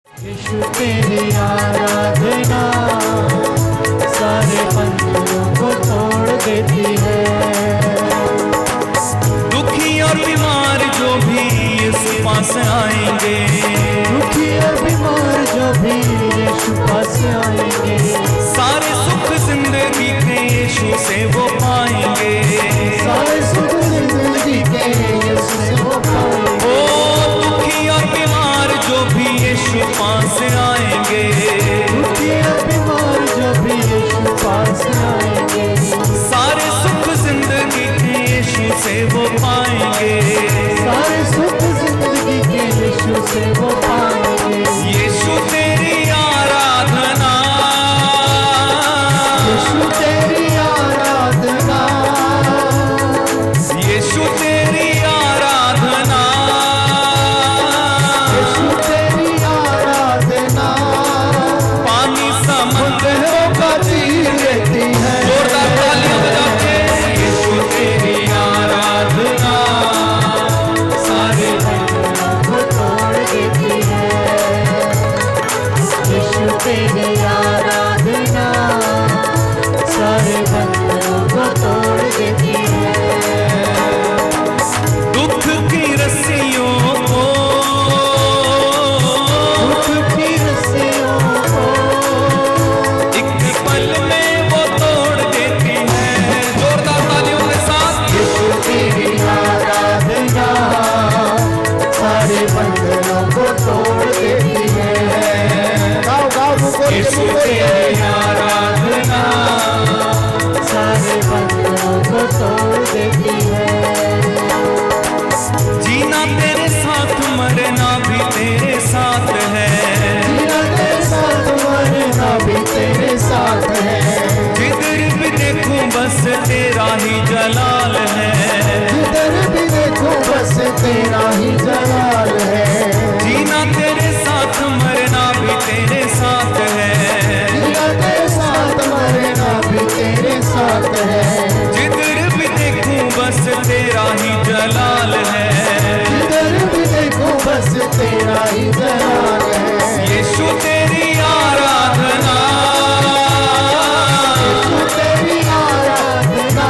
यीशु तेरी आराधना सारे बंधनों को तोड़ देती है। दुखी और बीमार जो भी यीशु पास आएंगे, दुखी और बीमार जो भी यीशु पास आएंगे, सारे सुख जिंदगी के यीशु से वो पाएंगे, सारे सुख जिंदगी के यीशु से वो पाएंगे। ओ दुखी और बीमार जो भी यीशु पास आएंगे, दुखी और बीमार जो भी यीशु पास आएंगे, सारे सुख जिंदगी के यीशु से वो पाएंगे, सारे सुख जिंदगी के यीशु से वो पाएंगे। यीशु तेरी आराधना, यीशु तेरी आराधना, यीशु तेरी आराधना, यीशु तेरी आराधना पानी समुद्रों का चीर देती है। जोरदार तालियां बजा के, यीशु तेरी आराधना सारे बंधनों को तोड़ देती है। यीशु तेरी आराधना सारे बंधनों को तोड़ देती है। दुख की रस्सियों को, दुख की रस्सियों को एक पल में वो तोड़ देती है। जोरदार तालियों के साथ, यीशु तेरी आराधना सारे बंधनों को तोड़ देती है। गाओ गाओ, रुको यीशु तेरी आराधना सारे बंधनों को तोड़ देती है। जीना तेरे साथ, मरना भी तेरे साथ है, जीना तेरे साथ, मरना भी तेरे साथ है। जिधर भी देखूं बस तेरा ही जलाल है, जिधर भी देखो बस तेरा ही जलाल है। जीना तेरे साथ, मरना भी तेरे साथ है, जीना तेरे साथ, मरना भी तेरे साथ है। जिधर भी देखूं बस तेरा ही जलाल है, जिधर भी देखो बस तेरा ही जलाल है। यीशु तेरी आराधना, यीशु तेरी आराधना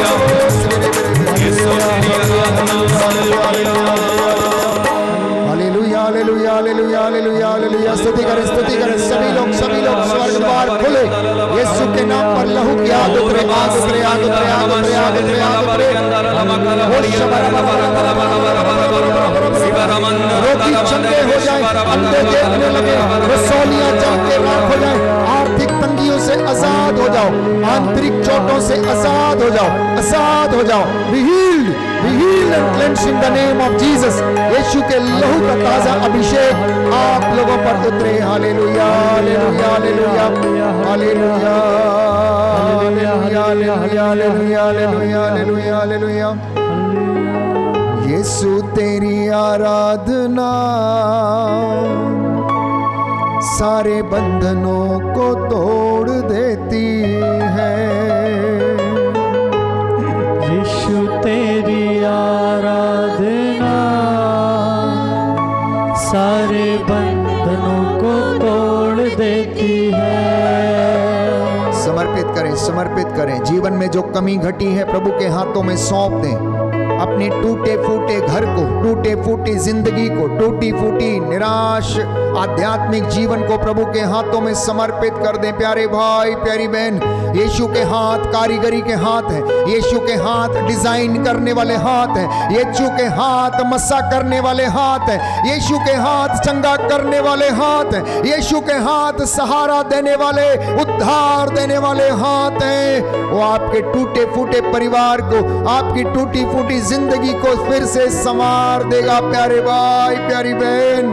हालेलुया। स्तुति करें सभी लोग स्वर्ग द्वार खुले, यीशु के नाम पर लहू की आग उतरे, आग उतरे, आग उतरे, आग उतरे, आग उतरे, आग उतरे। रोगी चंगे हो जाए, अंधे देखने लगे, रसौलियां जल के राख हो जाए, आर्थिक तंगियों से आजाद हो जाओ, आंतरिक चोटों से आजाद हो जाओ, आजाद हो जाओ। Be healed and cleansed in the name of Jesus। यीशु के लहू का ताजा अभिषेक आप लोगों पर उतरे। हालेलुया, हालेलुया, हालेलुया, हालेलुया, हालेलुया, हालेलुया, हालेलुया, हालेलुया, हालेलुया। यीशु तेरी आराधना सारे बंधनों को तोड़ देती है। यीशु तेरी आराधना सारे बंधनों को तोड़ देती है। समर्पित करें। जीवन में जो कमी घटी है प्रभु के हाथों में सौंप दें। अपने टूटे फूटे घर को, टूटे फूटी जिंदगी को, टूटी फूटी निराश आध्यात्मिक जीवन को प्रभु के हाथों में समर्पित कर दें। प्यारे भाई, प्यारी बहन, यीशु के हाथ कारीगरी के हाथ है, यीशु के हाथ डिजाइन करने वाले हाथ है, यीशु के हाथ मस्सा करने वाले हाथ है, यीशु के हाथ चंगा करने वाले हाथ है, यीशु के हाथ सहारा देने वाले, उद्धार देने वाले हाथ हैं। वो आपके टूटे फूटे परिवार को, आपकी टूटी फूटी जिंदगी को फिर से संवार देगा। प्यारे भाई, प्यारी बहन,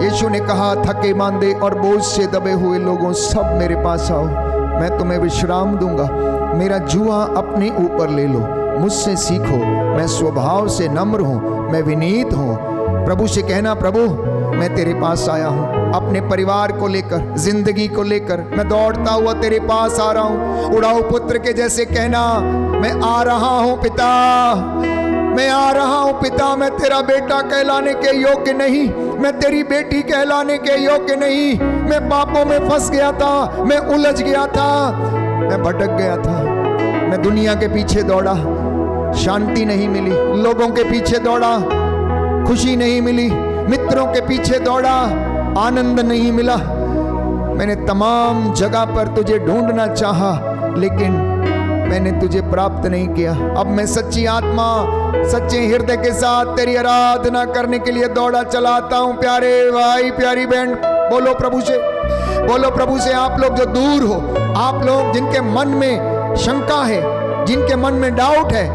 यीशु ने कहा, थके मांदे और बोझ से दबे हुए लोगों, सब मेरे पास आओ, मैं तुम्हें विश्राम दूंगा। मेरा जुआ अपने ऊपर ले लो, मुझसे सीखो, मैं स्वभाव से नम्र हूं, मैं विनीत हूं। प्रभु से कहना, प्रभु मैं तेरे पास आया हूं, अपने परिवार को लेकर, जिंदगी को लेकर मैं दौड़ता हुआ तेरे पास आ रहा हूं। उड़ाऊ पुत्र के जैसे कहना, मैं आ रहा हूं पिता, मैं आ रहा हूं पिता, मैं तेरा बेटा कहलाने के योग्य नहीं, मैं तेरी बेटी कहलाने के योग्य नहीं, मैं पापों में फंस गया था, मैं उलझ गया था, मैं भटक गया था, मैं दुनिया के पीछे दौड़ा, शांति नहीं मिली, लोगों के पीछे दौड़ा, खुशी नहीं मिली, मित्रों के पीछे दौड़ा, आनंद नहीं मिला, मैंने तमाम जगह पर तुझे ढूंढना चाहा, लेकिन मैंने तुझे प्राप्त नहीं किया। अब मैं सच्ची आत्मा, सच्चे हृदय के साथ तेरी आराधना करने के लिए दौड़ा चलाता हूं। प्यारे भाई, प्यारी बहन, बोलो प्रभु से, बोलो प्रभु से। आप लोग जो दूर हो, आप लोग जिनके मन में शंका है, जिनके मन में डाउट है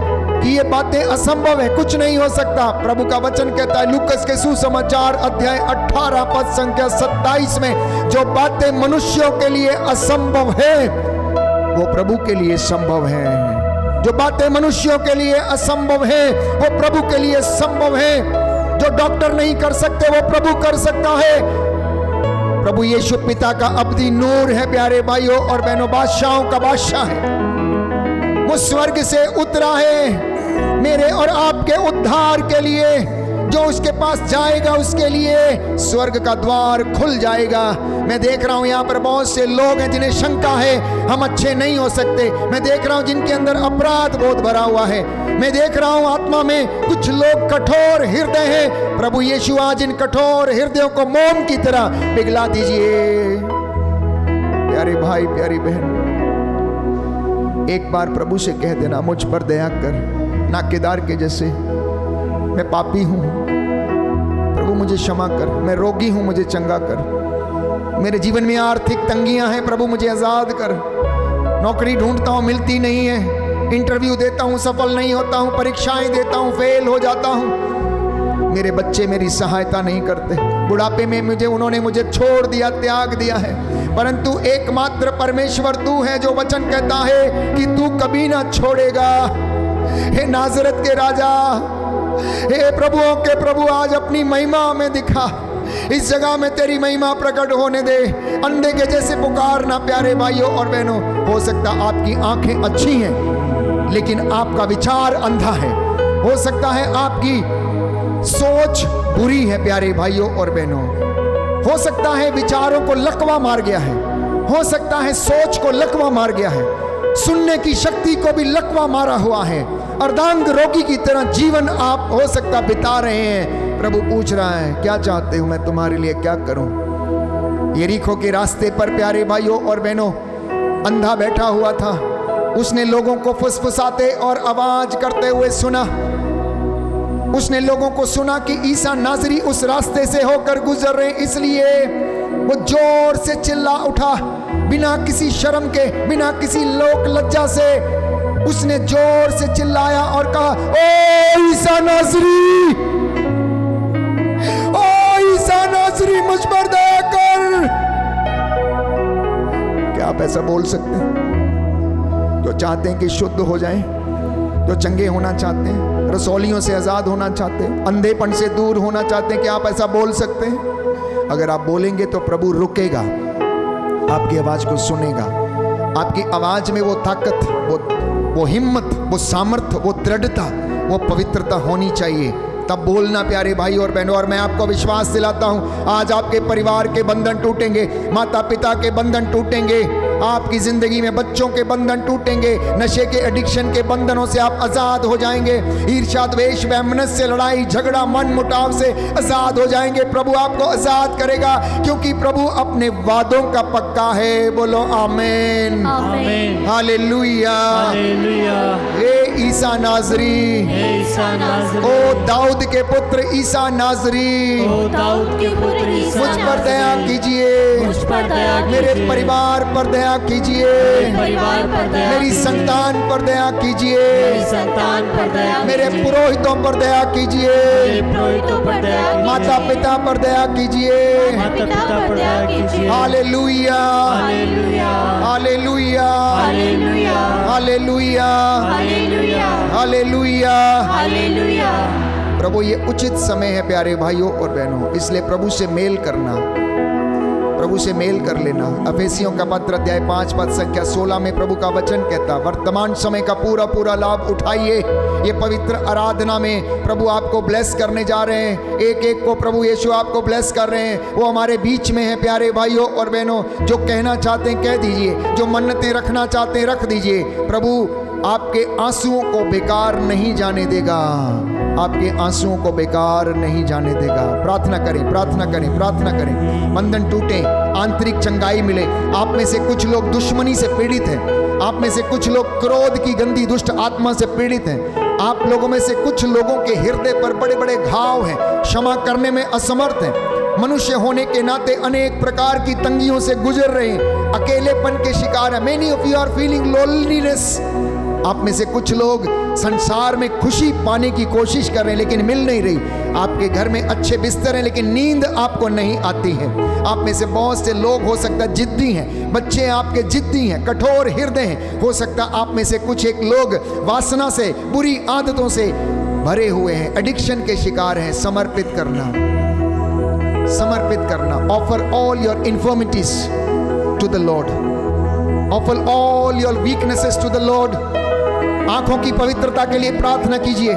कि ये बातें असंभव है, कुछ नहीं हो सकता, प्रभु का वचन कहता है लूकस के सुसमाचार अध्याय 18 पद संख्या 27 में, जो बातें मनुष्यों के लिए असंभव है वो प्रभु के लिए संभव है। जो बातें मनुष्यों के लिए असंभव है वो प्रभु के लिए संभव है। जो डॉक्टर नहीं कर सकते वो प्रभु कर सकता है। प्रभु यीशु पिता का अब्दी नूर है। प्यारे भाइयों और बहनों, बादशाहों का बादशाह है, वो स्वर्ग से उतरा है मेरे और आपके उद्धार के लिए। जो उसके पास जाएगा उसके लिए स्वर्ग का द्वार खुल जाएगा। मैं देख रहा हूं यहाँ पर बहुत से लोग हैं जिन्हें शंका है हम अच्छे नहीं हो सकते। मैं देख रहा हूं जिनके अंदर अपराध बहुत भरा हुआ है। मैं देख रहा हूं आत्मा में कुछ लोग कठोर हृदय हैं। प्रभु यीशु आज इन कठोर हृदयों को मोम की तरह पिघला दीजिए। प्यारे भाई, प्यारी बहन, एक बार प्रभु से कह देना, मुझ पर दया कर, ना केदार के जैसे मैं पापी हूं, प्रभु मुझे क्षमा कर, मैं रोगी हूं, मुझे चंगा कर, मेरे जीवन में आर्थिक तंगियां हैं, प्रभु मुझे आजाद कर, नौकरी ढूंढता हूं मिलती नहीं है, इंटरव्यू देता हूं सफल नहीं होता हूं, परीक्षाएं देता हूं फेल हो जाता हूं, मेरे बच्चे मेरी सहायता नहीं करते, बुढ़ापे में उन्होंने मुझे छोड़ दिया, त्याग दिया है, परंतु एकमात्र परमेश्वर तू है जो वचन कहता है कि तू कभी ना छोड़ेगा। हे नाजरत के राजा, हे प्रभुओं के प्रभु, आज अपनी महिमा में दिखा, इस जगह में तेरी महिमा प्रकट होने दे। अंधे के जैसे पुकारना। प्यारे भाइयों और बहनों, हो सकता आपकी आंखें अच्छी हैं लेकिन आपका विचार अंधा है। हो सकता है आपकी सोच बुरी है। प्यारे भाइयों और बहनों, हो सकता है विचारों को लकवा मार गया है, हो सकता है सोच को लकवा मार गया है, सुनने की शक्ति को भी लकवा मारा हुआ है, अर्धांग रोगी की तरह जीवन आप हो सकता बिता रहे हैं। प्रभु पूछ रहा है, क्या चाहते हो मैं तुम्हारे लिए क्या करूं? यरीको के रास्ते पर प्यारे भाइयों और बहनों, अंधा बैठा हुआ था। उसने लोगों को फुसफुसाते और आवाज करते हुए सुना। उसने लोगों को सुना कि ईसा नाजरी उस रास्ते से होकर गुजर रहे, इसलिए वो जोर से चिल्ला उठा, बिना किसी शर्म के, बिना किसी लोक लज्जा से उसने जोर से चिल्लाया और कहा, ओ ईसा नाजरी, ओ ईसा नाजरी, मुझ पर दया कर। क्या आप ऐसा बोल सकते हैं? जो चाहते हैं कि शुद्ध हो जाएं, जो चंगे होना चाहते हैं, रसौलियों से आजाद होना चाहते हैं, अंधेपन से दूर होना चाहते हैं, क्या आप ऐसा बोल सकते हैं? अगर आप बोलेंगे तो प्रभु रुकेगा, आपकी आवाज को सुनेगा। आपकी आवाज में वो ताकत, वो हिम्मत, वो सामर्थ्य, वो दृढ़ता, वो पवित्रता होनी चाहिए, तब बोलना प्यारे भाई और बहनों। और मैं आपको विश्वास दिलाता हूं, आज आपके परिवार के बंधन टूटेंगे, माता पिता के बंधन टूटेंगे, आपकी जिंदगी में बच्चों के बंधन टूटेंगे, नशे के एडिक्शन के बंधनों से आप आजाद हो जाएंगे, ईर्ष्या द्वेष वैमनस्य से, लड़ाई झगड़ा मन मुटाव से आजाद हो जाएंगे। प्रभु आपको आजाद करेगा, क्योंकि प्रभु अपने वादों का पक्का है। बोलो आमीन, आमीन, हालेलुया, हालेलुया। हे ईसा नाजरी, हे ईसा नाजरी, ओ दाऊद के पुत्र ईसा नाजरी, ओ दाऊद के पुत्र ईसा मुझ पर दया नाजरी, कीजिए, मुझ पर दया मेरे कीजिए, परिवार पर दया कीजिए, परिवार पर दया मेरी कीजिए, संतान पर दया कीजिए, मेरी संतान पर दया मेरे कीजिए, पुरोहितों पर दया कीजिए, मेरे पुरोहितों पर दया कीजिए, माता पिता पर दया कीजिए। माता पिता पर दया कीजिए। हालेलुया, हालेलुया, हालेलुया, हालेलुया, हालेलुया, हालेलुया, हालेलुया। हालेलुया। प्रभु ये उचित समय है प्यारे भाइयों और बहनों, इसलिए प्रभु से मेल करना, प्रभु से मेल कर लेना। अफेसियों का पत्र अध्याय 5 पद संख्या 16 में प्रभु का वचन कहता, वर्तमान समय का पूरा पूरा लाभ उठाइए। ये पवित्र आराधना में प्रभु आपको ब्लेस करने जा रहे हैं, एक एक को प्रभु यीशु आपको ब्लेस कर रहे हैं। वो हमारे बीच में है प्यारे भाइयों और बहनों, जो कहना चाहते हैं कह दीजिए, जो मन्नतें रखना चाहते हैं रख दीजिए। प्रभु आपके आंसुओं को बेकार नहीं जाने देगा, आपके आंसुओं को बेकार नहीं जाने देगा। प्रार्थना करें, प्रार्थना करें, प्रार्थना करें, बंधन टूटे, आंतरिक चंगाई मिले। आप में से कुछ लोग दुश्मनी से पीड़ित हैं, आप में से कुछ लोग क्रोध की गंदी दुष्ट आत्मा से पीड़ित हैं, आप लोगों में से कुछ लोगों के हृदय पर बड़े बड़े घाव हैं, क्षमा करने में असमर्थ हैं, मनुष्य होने के नाते अनेक प्रकार की तंगियों से गुजर रहे हैं, अकेलेपन के शिकार हैं। Many of you are feeling loneliness. आप में से कुछ लोग संसार में खुशी पाने की कोशिश कर रहे हैं लेकिन मिल नहीं रही। आपके घर में अच्छे बिस्तर हैं लेकिन नींद आपको नहीं आती है। आप में से बहुत से लोग हो सकता है जिद्दी हैं, बच्चे आपके जिद्दी हैं, कठोर हृदय हैं। हो सकता है आप में से कुछ एक लोग वासना से, बुरी आदतों से भरे हुए हैं, एडिक्शन के शिकार हैं। समर्पित करना, समर्पित करना। Offer all your infirmities to the lord, offer all your weaknesses to the lord. आंखों की पवित्रता के लिए प्रार्थना कीजिए,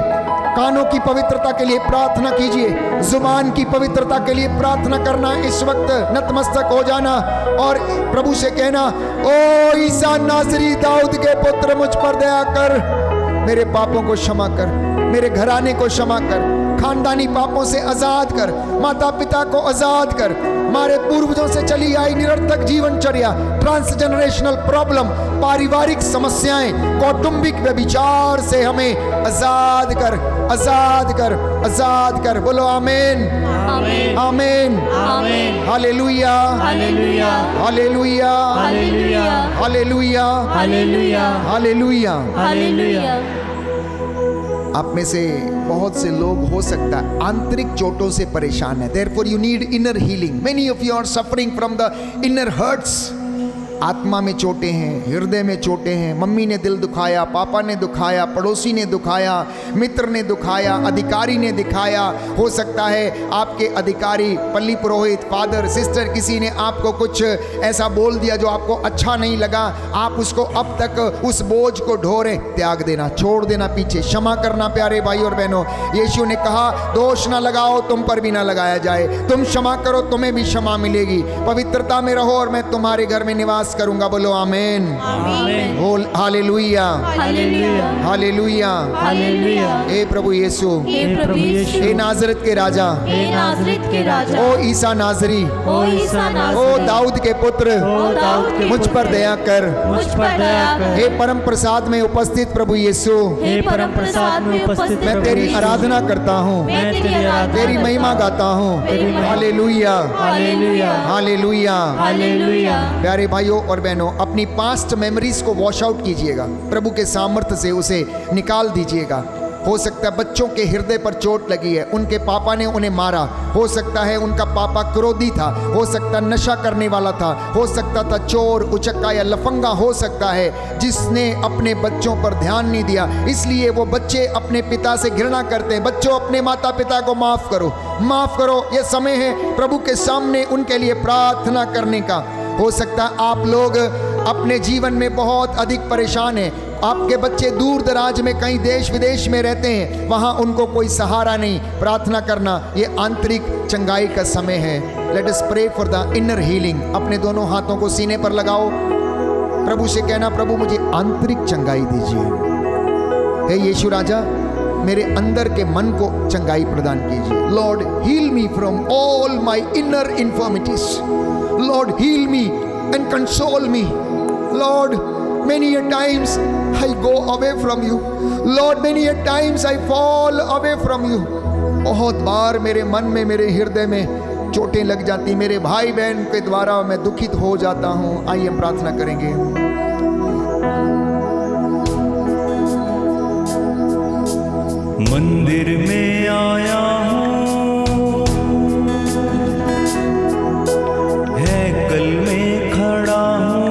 कानों की पवित्रता के लिए प्रार्थना कीजिए, जुबान की पवित्रता के लिए प्रार्थना करना। इस वक्त नतमस्तक हो जाना और प्रभु से कहना, ओ ईसा नासरी दाऊद के पुत्र, मुझ पर दया कर, मेरे पापों को क्षमा कर, मेरे घराने को क्षमा कर, खानदानी पापों से आजाद कर, माता पिता को आजाद कर, हमारे पूर्वजों से चली आई निरर्थक जीवनचर्या, ट्रांसजेनरेशनल प्रॉब्लम, पारिवारिक समस्याएं, कौटुंबिक व्यभिचार से हमें आजाद कर, आजाद कर, आजाद कर। बोलो आमीन, आमीन, आमीन, आमीन। हालेलुया, हालेलुया, हालेलुया, हालेलुया, हालेलुया, हालेलुया, हालेलुया। हालेलुया। आप में से बहुत से लोग हो सकता है आंतरिक चोटों से परेशान है। Therefore you need inner healing. Many of you are suffering from the inner hurts. आत्मा में चोटें हैं, हृदय में चोटें हैं। मम्मी ने दिल दुखाया, पापा ने दुखाया, पड़ोसी ने दुखाया, मित्र ने दुखाया, अधिकारी ने दिखाया। हो सकता है आपके अधिकारी, पल्ली पुरोहित, फादर, सिस्टर, किसी ने आपको कुछ ऐसा बोल दिया जो आपको अच्छा नहीं लगा। आप उसको अब तक उस बोझ को ढोरे, त्याग देना, छोड़ देना पीछे, क्षमा करना। प्यारे भाई और बहनों, यीशु ने कहा, दोष ना लगाओ, तुम पर भी ना लगाया जाए। तुम क्षमा करो, तुम्हें भी क्षमा मिलेगी। पवित्रता में रहो और मैं तुम्हारे घर में निवास पास करूंगा। बोलो आमीन। आमीन। बोल हालेलुया, हालेलुया। हालेलुया। हालेलुया। हे प्रभु यीशु, हे प्रभु यीशु, हे नाजरत के राजा, हे नाजरेत के राजा, ओ ईसा नाजरी, ओ ईसा ओ नाजरी, दाऊद के पुत्र, ओ दाऊद के मुझ पर दया कर। मुझ पर दया कर। हे परम प्रसाद में उपस्थित प्रभु यीशु, हे परम प्रसाद में उपस्थित मैं प्रभु तेरी यीशु, आराधना करता हूँ, मैं तेरी आराधना तेरी महिमा गाता हूँ। तेरी महिमा। हालेलुया, हालेलुया। हालेलुया। हालेलुया। प्यारे भाइयों और बहनों, अपनी पास्ट मेमोरीज को वॉश आउट कीजिएगा, प्रभु के सामर्थ्य से उसे निकाल दीजिएगा। हो सकता है बच्चों के हृदय पर चोट लगी है, उनके पापा ने उन्हें मारा, हो सकता है उनका पापा क्रोधी था, हो सकता है नशा करने वाला था, हो सकता था चोर, उचक्का या लफंगा हो सकता है, जिसने अपने बच्चों पर ध्यान नहीं दिया, इसलिए वो बच्चे अपने पिता से घृणा करते हैं। बच्चों, अपने माता पिता को माफ करो, माफ करो। ये समय है प्रभु के सामने उनके लिए प्रार्थना करने का। हो सकता है आप लोग अपने जीवन में बहुत अधिक परेशान हैं, आपके बच्चे दूर दराज में कहीं देश विदेश में रहते हैं, वहाँ उनको कोई सहारा नहीं। प्रार्थना करना, ये आंतरिक चंगाई का समय है। Let us pray for the inner healing. अपने दोनों हाथों को सीने पर लगाओ, प्रभु से कहना, प्रभु मुझे आंतरिक चंगाई दीजिए। हे यीशु राजा, मेरे अंदर के मन को चंगाई प्रदान कीजिए। Lord heal me from all my inner infirmities. Lord heal me and console me. Lord many a times I go away from you. Lord, many a times I fall away from you. बहुत बार मेरे मन में, मेरे हृदय में चोटें लग जाती, मेरे भाई बहन के द्वारा मैं दुखित हो जाता हूँ। आइए हम प्रार्थना करेंगे। मंदिर में आया हूँ, हैकल में खड़ा हूँ,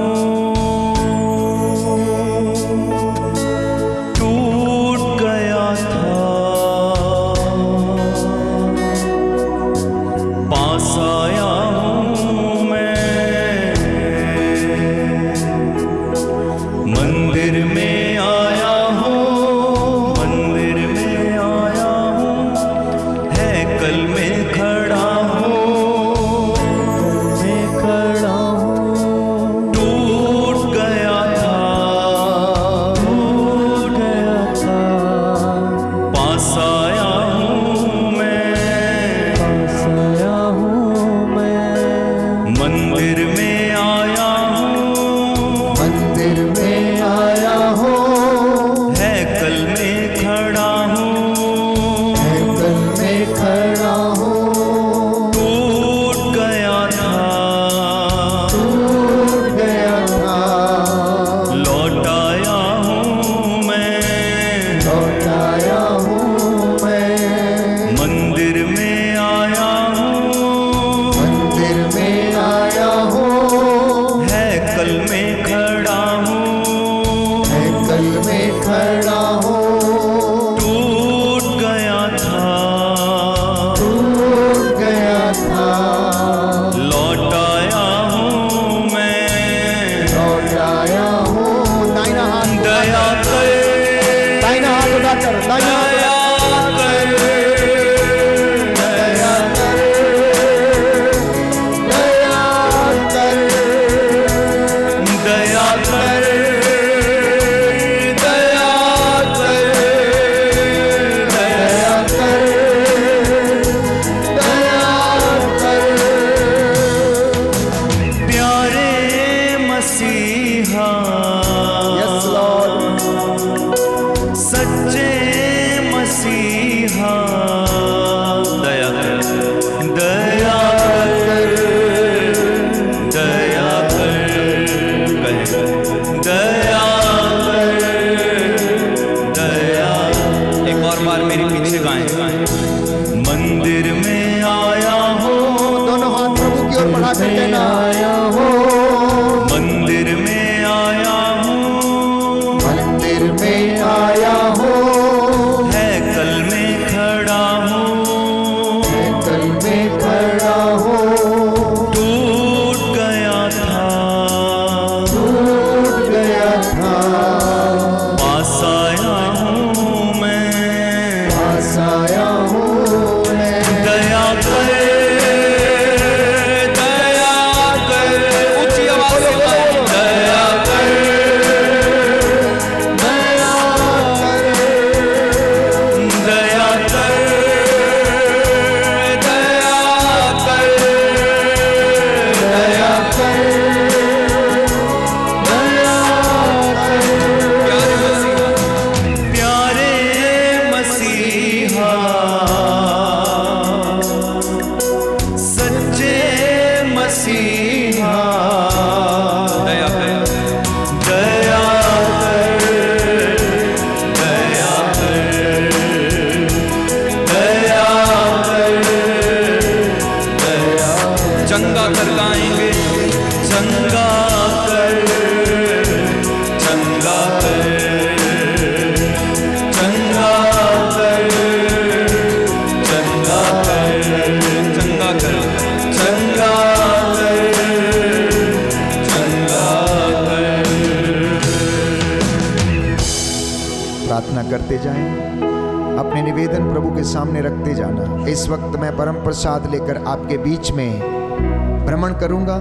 करते जाएं, अपने निवेदन प्रभु के सामने रखते जाना। इस वक्त मैं परम प्रसाद लेकर आपके बीच में भ्रमण करूंगा।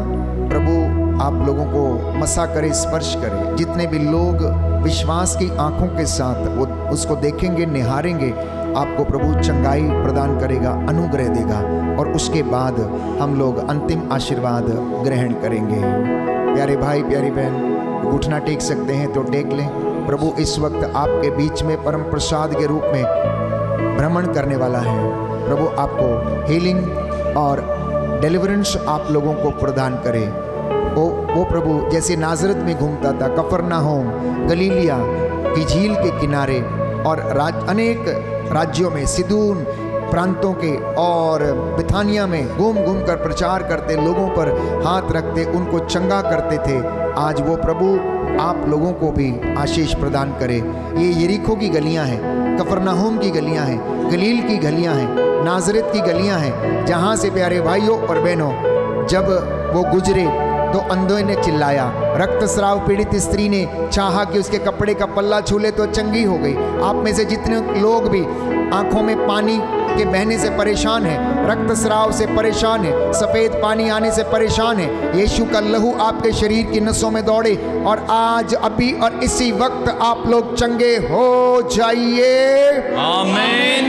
प्रभु आप लोगों को मसा करे, स्पर्श करे। जितने भी लोग विश्वास की आंखों के साथ वो उसको देखेंगे, निहारेंगे, आपको प्रभु चंगाई प्रदान करेगा, अनुग्रह देगा, और उसके बाद हम लोग अंतिम आशीर्वाद ग्रहण करेंगे। प्यारे भाई, प्यारी बहन, घुटना टेक सकते हैं तो टेक लें। प्रभु इस वक्त आपके बीच में परम प्रसाद के रूप में भ्रमण करने वाला है। प्रभु आपको हीलिंग और डिलीवरेंस आप लोगों को प्रदान करे। वो प्रभु जैसे नाजरत में घूमता था, कफरनाहोम, गलीलिया की झील के किनारे और अनेक राज्यों में, सिदून प्रांतों के और बिथानिया में घूम घूम कर प्रचार करते, लोगों पर हाथ रखते, उनको चंगा करते थे। आज वो प्रभु आप लोगों को भी आशीष प्रदान करे। ये यरीको की गलियां हैं, कफरनाहोम की गलियां हैं, गलील की गलियां हैं, नाजरत की गलियां हैं, जहां से प्यारे भाइयों और बहनों जब वो गुजरे तो अंधों ने चिल्लाया, रक्तस्राव पीड़ित स्त्री ने चाहा कि उसके कपड़े का पल्ला छू ले तो चंगी हो गई। आप में से जितने लोग भी आंखों में पानी के बहने से परेशान है, रक्तस्राव से परेशान है, सफ़ेद पानी आने से परेशान है, यीशु का लहू आपके शरीर की नसों में दौड़े और आज, अभी और इसी वक्त आप लोग चंगे हो जाइए। आमीन।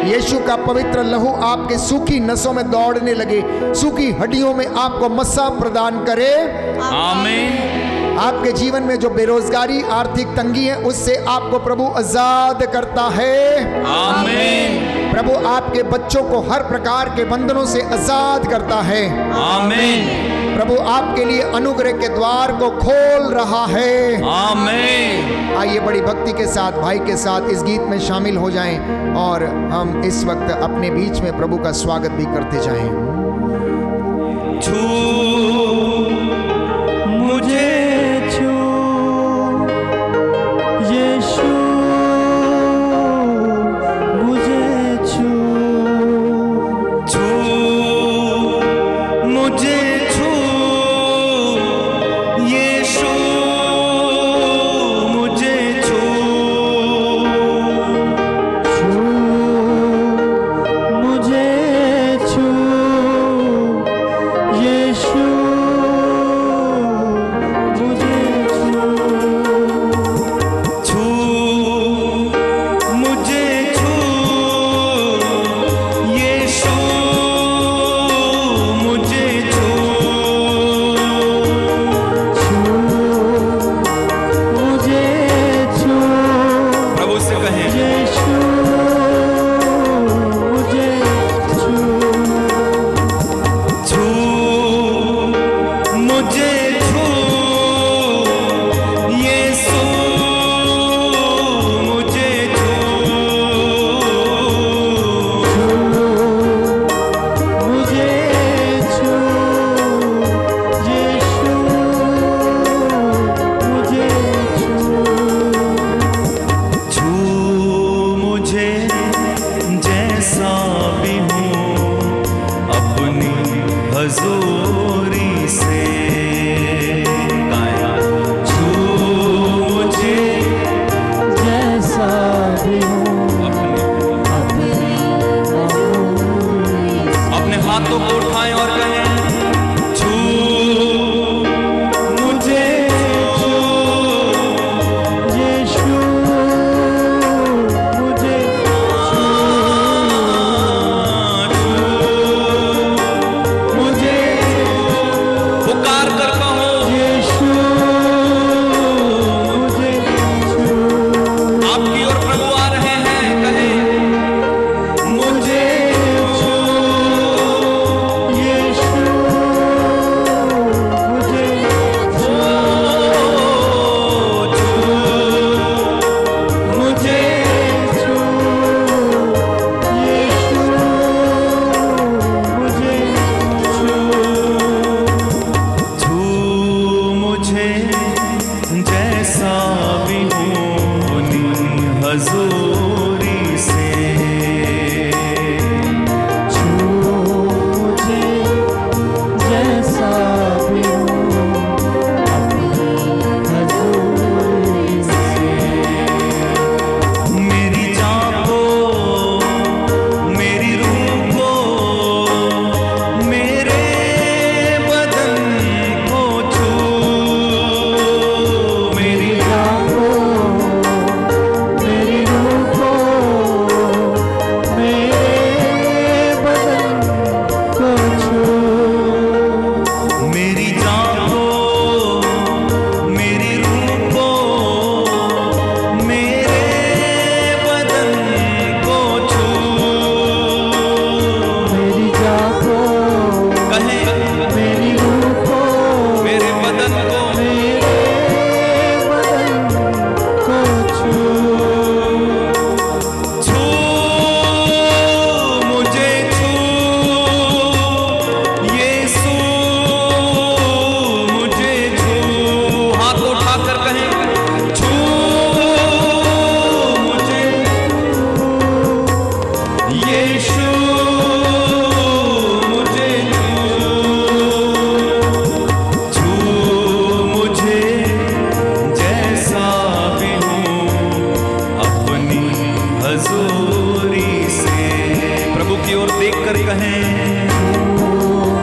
यीशु का पवित्र लहू आपके सूखी नसों में दौड़ने लगे, सूखी हड्डियों में आपको मसा प्रदान करे। आमीन। आपके जीवन में जो बेरोजगारी, आर्थिक तंगी है, उससे आपको प्रभु आजाद करता है। आमीन। प्रभु आपके बच्चों को हर प्रकार के बंधनों से आजाद करता है। आमीन। प्रभु आपके लिए अनुग्रह के द्वार को खोल रहा है। आमीन। आइए बड़ी भक्ति के साथ, भाई के साथ इस गीत में शामिल हो जाएं और हम इस वक्त अपने बीच में प्रभु का स्वागत भी करते जाएं। छू मुझे, छू यीशु मुझे छू, छू मुझे, छू यीशु मुझे छू, छू मुझे छू यीशु मुझे छू, छू मुझे, छू यीशु मुझे छू, छू मुझे छू प्रभु से कहें, यीशु मुझे छू, छू मुझे, छू यीशु मुझे छू, मुझे छू यीशु मुझे छू, छू मुझे जैसा भी हूँ अपनी हजूरी से, गाया छू मुझे जैसा भी हूँ अपने हाथों को उठाएं और कहें, छू मुझे, यीशु मुझे मुझे पुकार कर कहो, यीशु मुझे छू, आपकी ओर प्रभु आ रहे हैं, कहें मुझे यीशु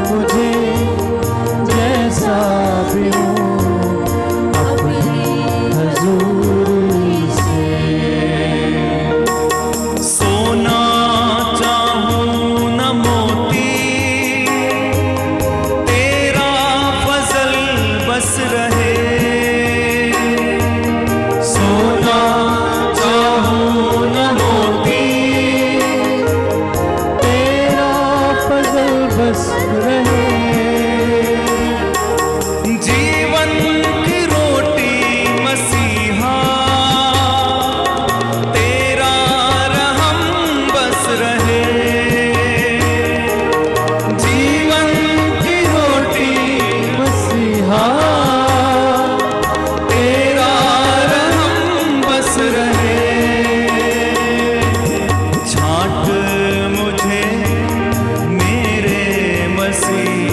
मुझे जैसा भी हूँ अपनी हजूरी से। सोना चाहूं न मोती, तेरा फजल बस रहे। सोना चाहूं न मोती, तेरा फजल बस रहे। जीवन की रोटी मसीहा, तेरा रहम बस रहे। जीवन की रोटी मसीहा तेरा रहम बस रहे। छांट मुझे मेरे मसीह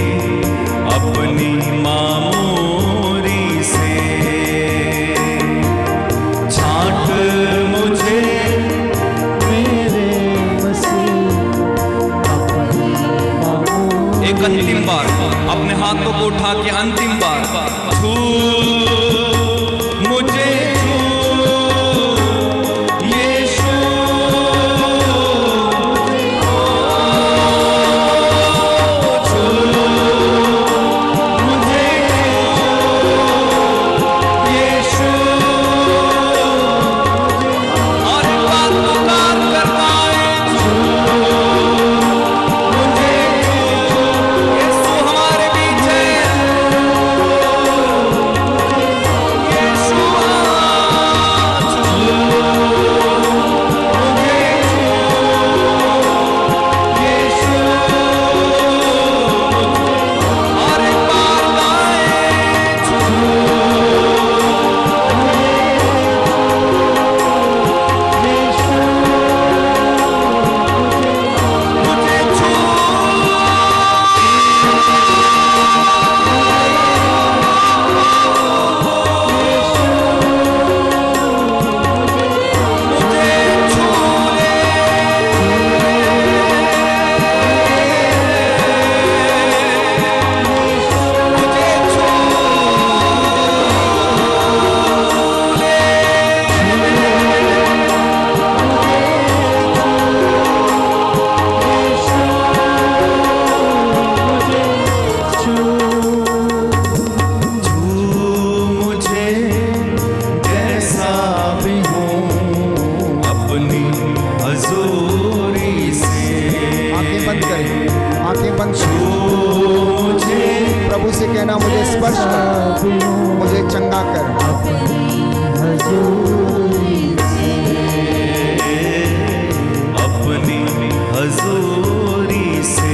अपनी मामूरी से। छांट मुझे मेरे मसीह अपनी मामूली। एक अंतिम बार अपने हाथों को उठा के अंतिम बार छू मुझे, छू यीशु, छू मुझे, यीशु। और एक बात पुकार करता है, छू मुझे, यीशु हमारे बीच है। यीशु छू मुझे, यीशु। और एक बार गाएं, छू मुझे, छू मुझे, छू मुझे, छू छू मुझे जैसा भी हूँ अपनी हजूरी से। आंखें बंद करें, आंखें बंद छू मुझे प्रभु से कहना, मुझे स्पर्श कर, मुझे चंगा कर। अपनी हजूरी से।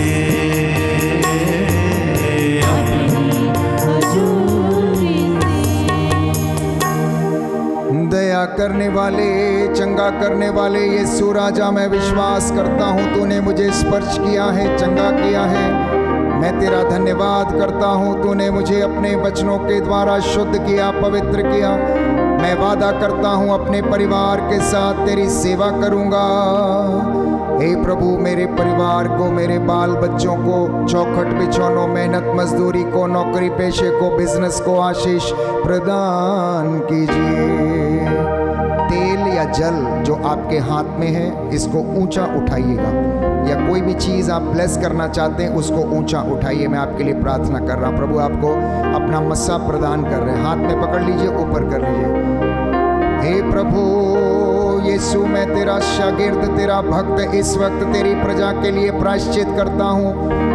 दया करने वाले, चंगा करने वाले यीशु राजा, मैं विश्वास करता हूँ तूने मुझे स्पर्श किया है, चंगा किया है। मैं तेरा धन्यवाद करता हूँ, तूने मुझे अपने वचनों के द्वारा शुद्ध किया, पवित्र किया। मैं वादा करता हूँ अपने परिवार के साथ तेरी सेवा करूँगा। हे प्रभु, मेरे परिवार को, मेरे बाल बच्चों को, चौखट बिछौनों, मेहनत मजदूरी को, नौकरी पेशे को, बिजनेस को आशीष प्रदान कीजिए। तेल या जल जो आपके हाथ में है, इसको ऊंचा उठाइएगा, या कोई भी चीज़ आप ब्लेस करना चाहते हैं उसको ऊंचा उठाइए। मैं आपके लिए प्रार्थना कर रहा हूँ। प्रभु आपको अपना मस्सा प्रदान कर रहे हैं। हाथ में पकड़ लीजिए, ऊपर कर लीजिए। हे प्रभु यीशु, मैं तेरा शागिर्द, तेरा भक्त इस वक्त तेरी प्रजा के लिए प्रायश्चित करता हूँ।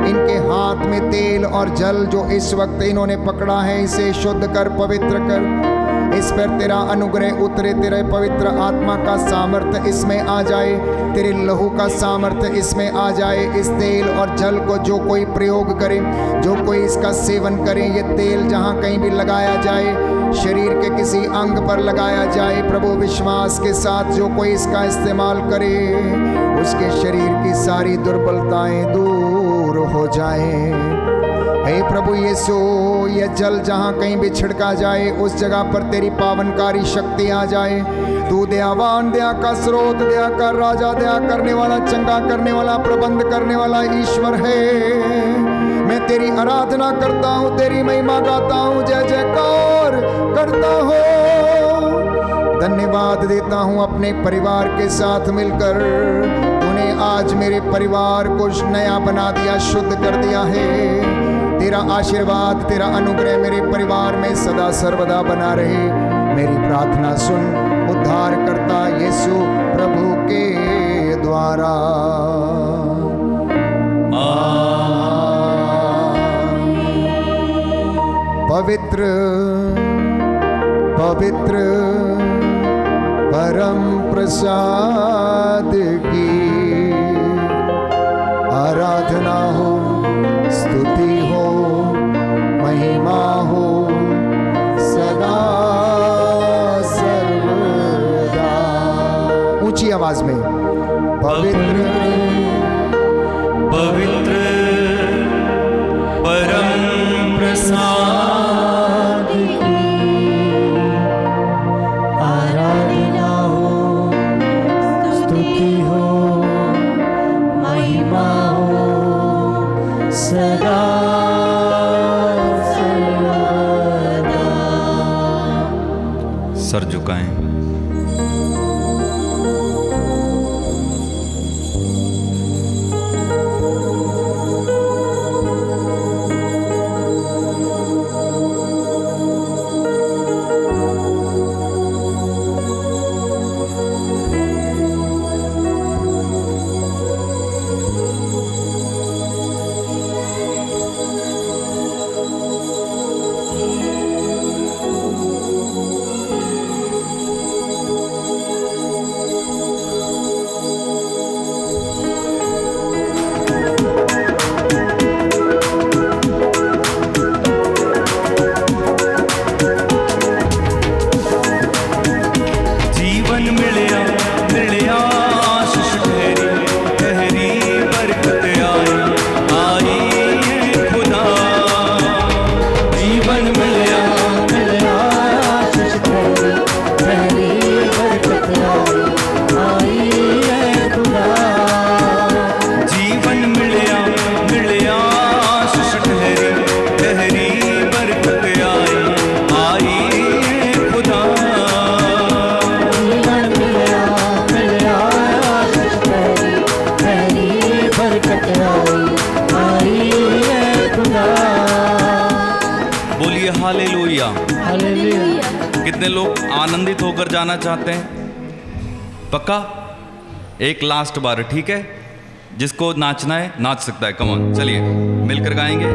इनके हाथ में तेल और जल जो इस वक्त इन्होंने पकड़ा है, इसे शुद्ध कर, पवित्र कर। इस पर तेरा अनुग्रह उतरे, तेरे पवित्र आत्मा का सामर्थ्य इसमें आ जाए, तेरे लहू का सामर्थ्य इसमें आ जाए। इस तेल और जल को जो कोई प्रयोग करे, जो कोई इसका सेवन करे, ये तेल जहाँ कहीं भी लगाया जाए, शरीर के किसी अंग पर लगाया जाए, प्रभु विश्वास के साथ जो कोई इसका इस्तेमाल करे, उसके शरीर की सारी दुर्बलताएं दूर हो जाएं। हे प्रभु यीशु, यह जल जहाँ कहीं भी छिड़का जाए उस जगह पर तेरी पावनकारी शक्ति आ जाए। तू दयावान, दया का स्रोत, दया का राजा, दया करने वाला, चंगा करने वाला, प्रबंध करने वाला ईश्वर है। मैं तेरी आराधना करता हूँ, तेरी महिमा गाता हूँ, जय जयकार करता हूँ। धन्यवाद देता हूँ अपने परिवार के साथ मिलकर। तूने आज मेरे परिवार को नया बना दिया, शुद्ध कर दिया है। तेरा आशीर्वाद, तेरा अनुग्रह मेरे परिवार में सदा सर्वदा बना रहे। मेरी प्रार्थना सुन उद्धार करता यीशु प्रभु के द्वारा। पवित्र पवित्र परम प्रसाद की आराधना हो, स्तुति हो, महिमा हो सदा सर्वदा। ऊंची आवाज में पवित्र पवित्र परम प्रसाद आराधना हो, स्तुति हो, महिमा हो सदा सर्वदा। सर झुकाएं। बोलिए हालेलुया। कितने लोग आनंदित होकर जाना चाहते हैं? पक्का? एक लास्ट बार, ठीक है? जिसको नाचना है नाच सकता है। कम ऑन, चलिए मिलकर गाएंगे।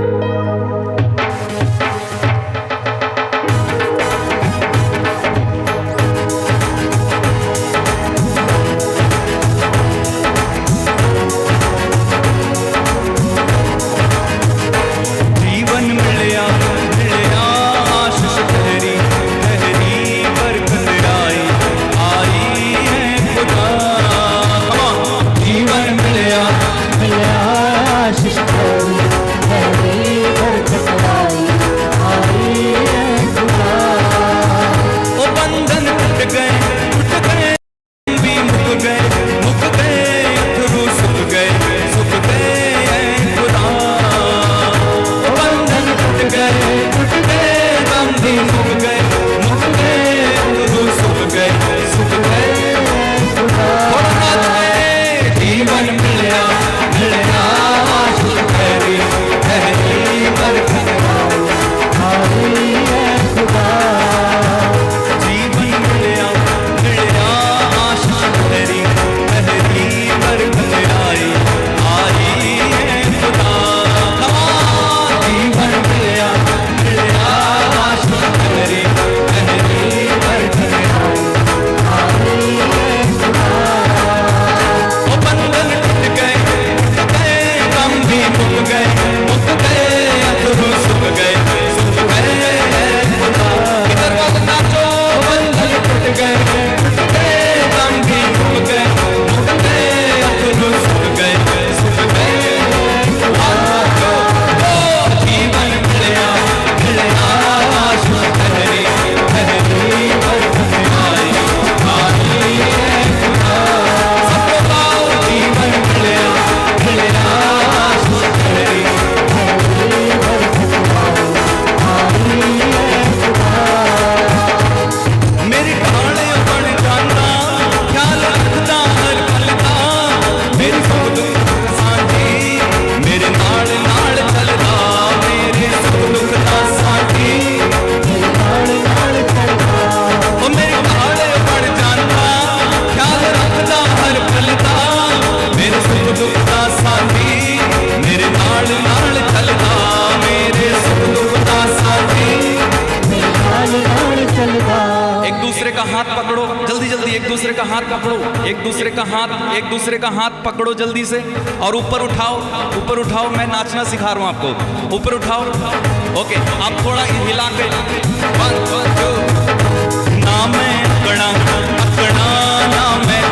जीवन का हाथ पकड़ो, एक दूसरे का हाथ पकड़ो जल्दी से और ऊपर उठाओ। मैं नाचना सिखा रहा हूं आपको, ऊपर उठाओ। ओके, आप थोड़ा हिला के 1 2 ना मैं अकड़ा ना मैं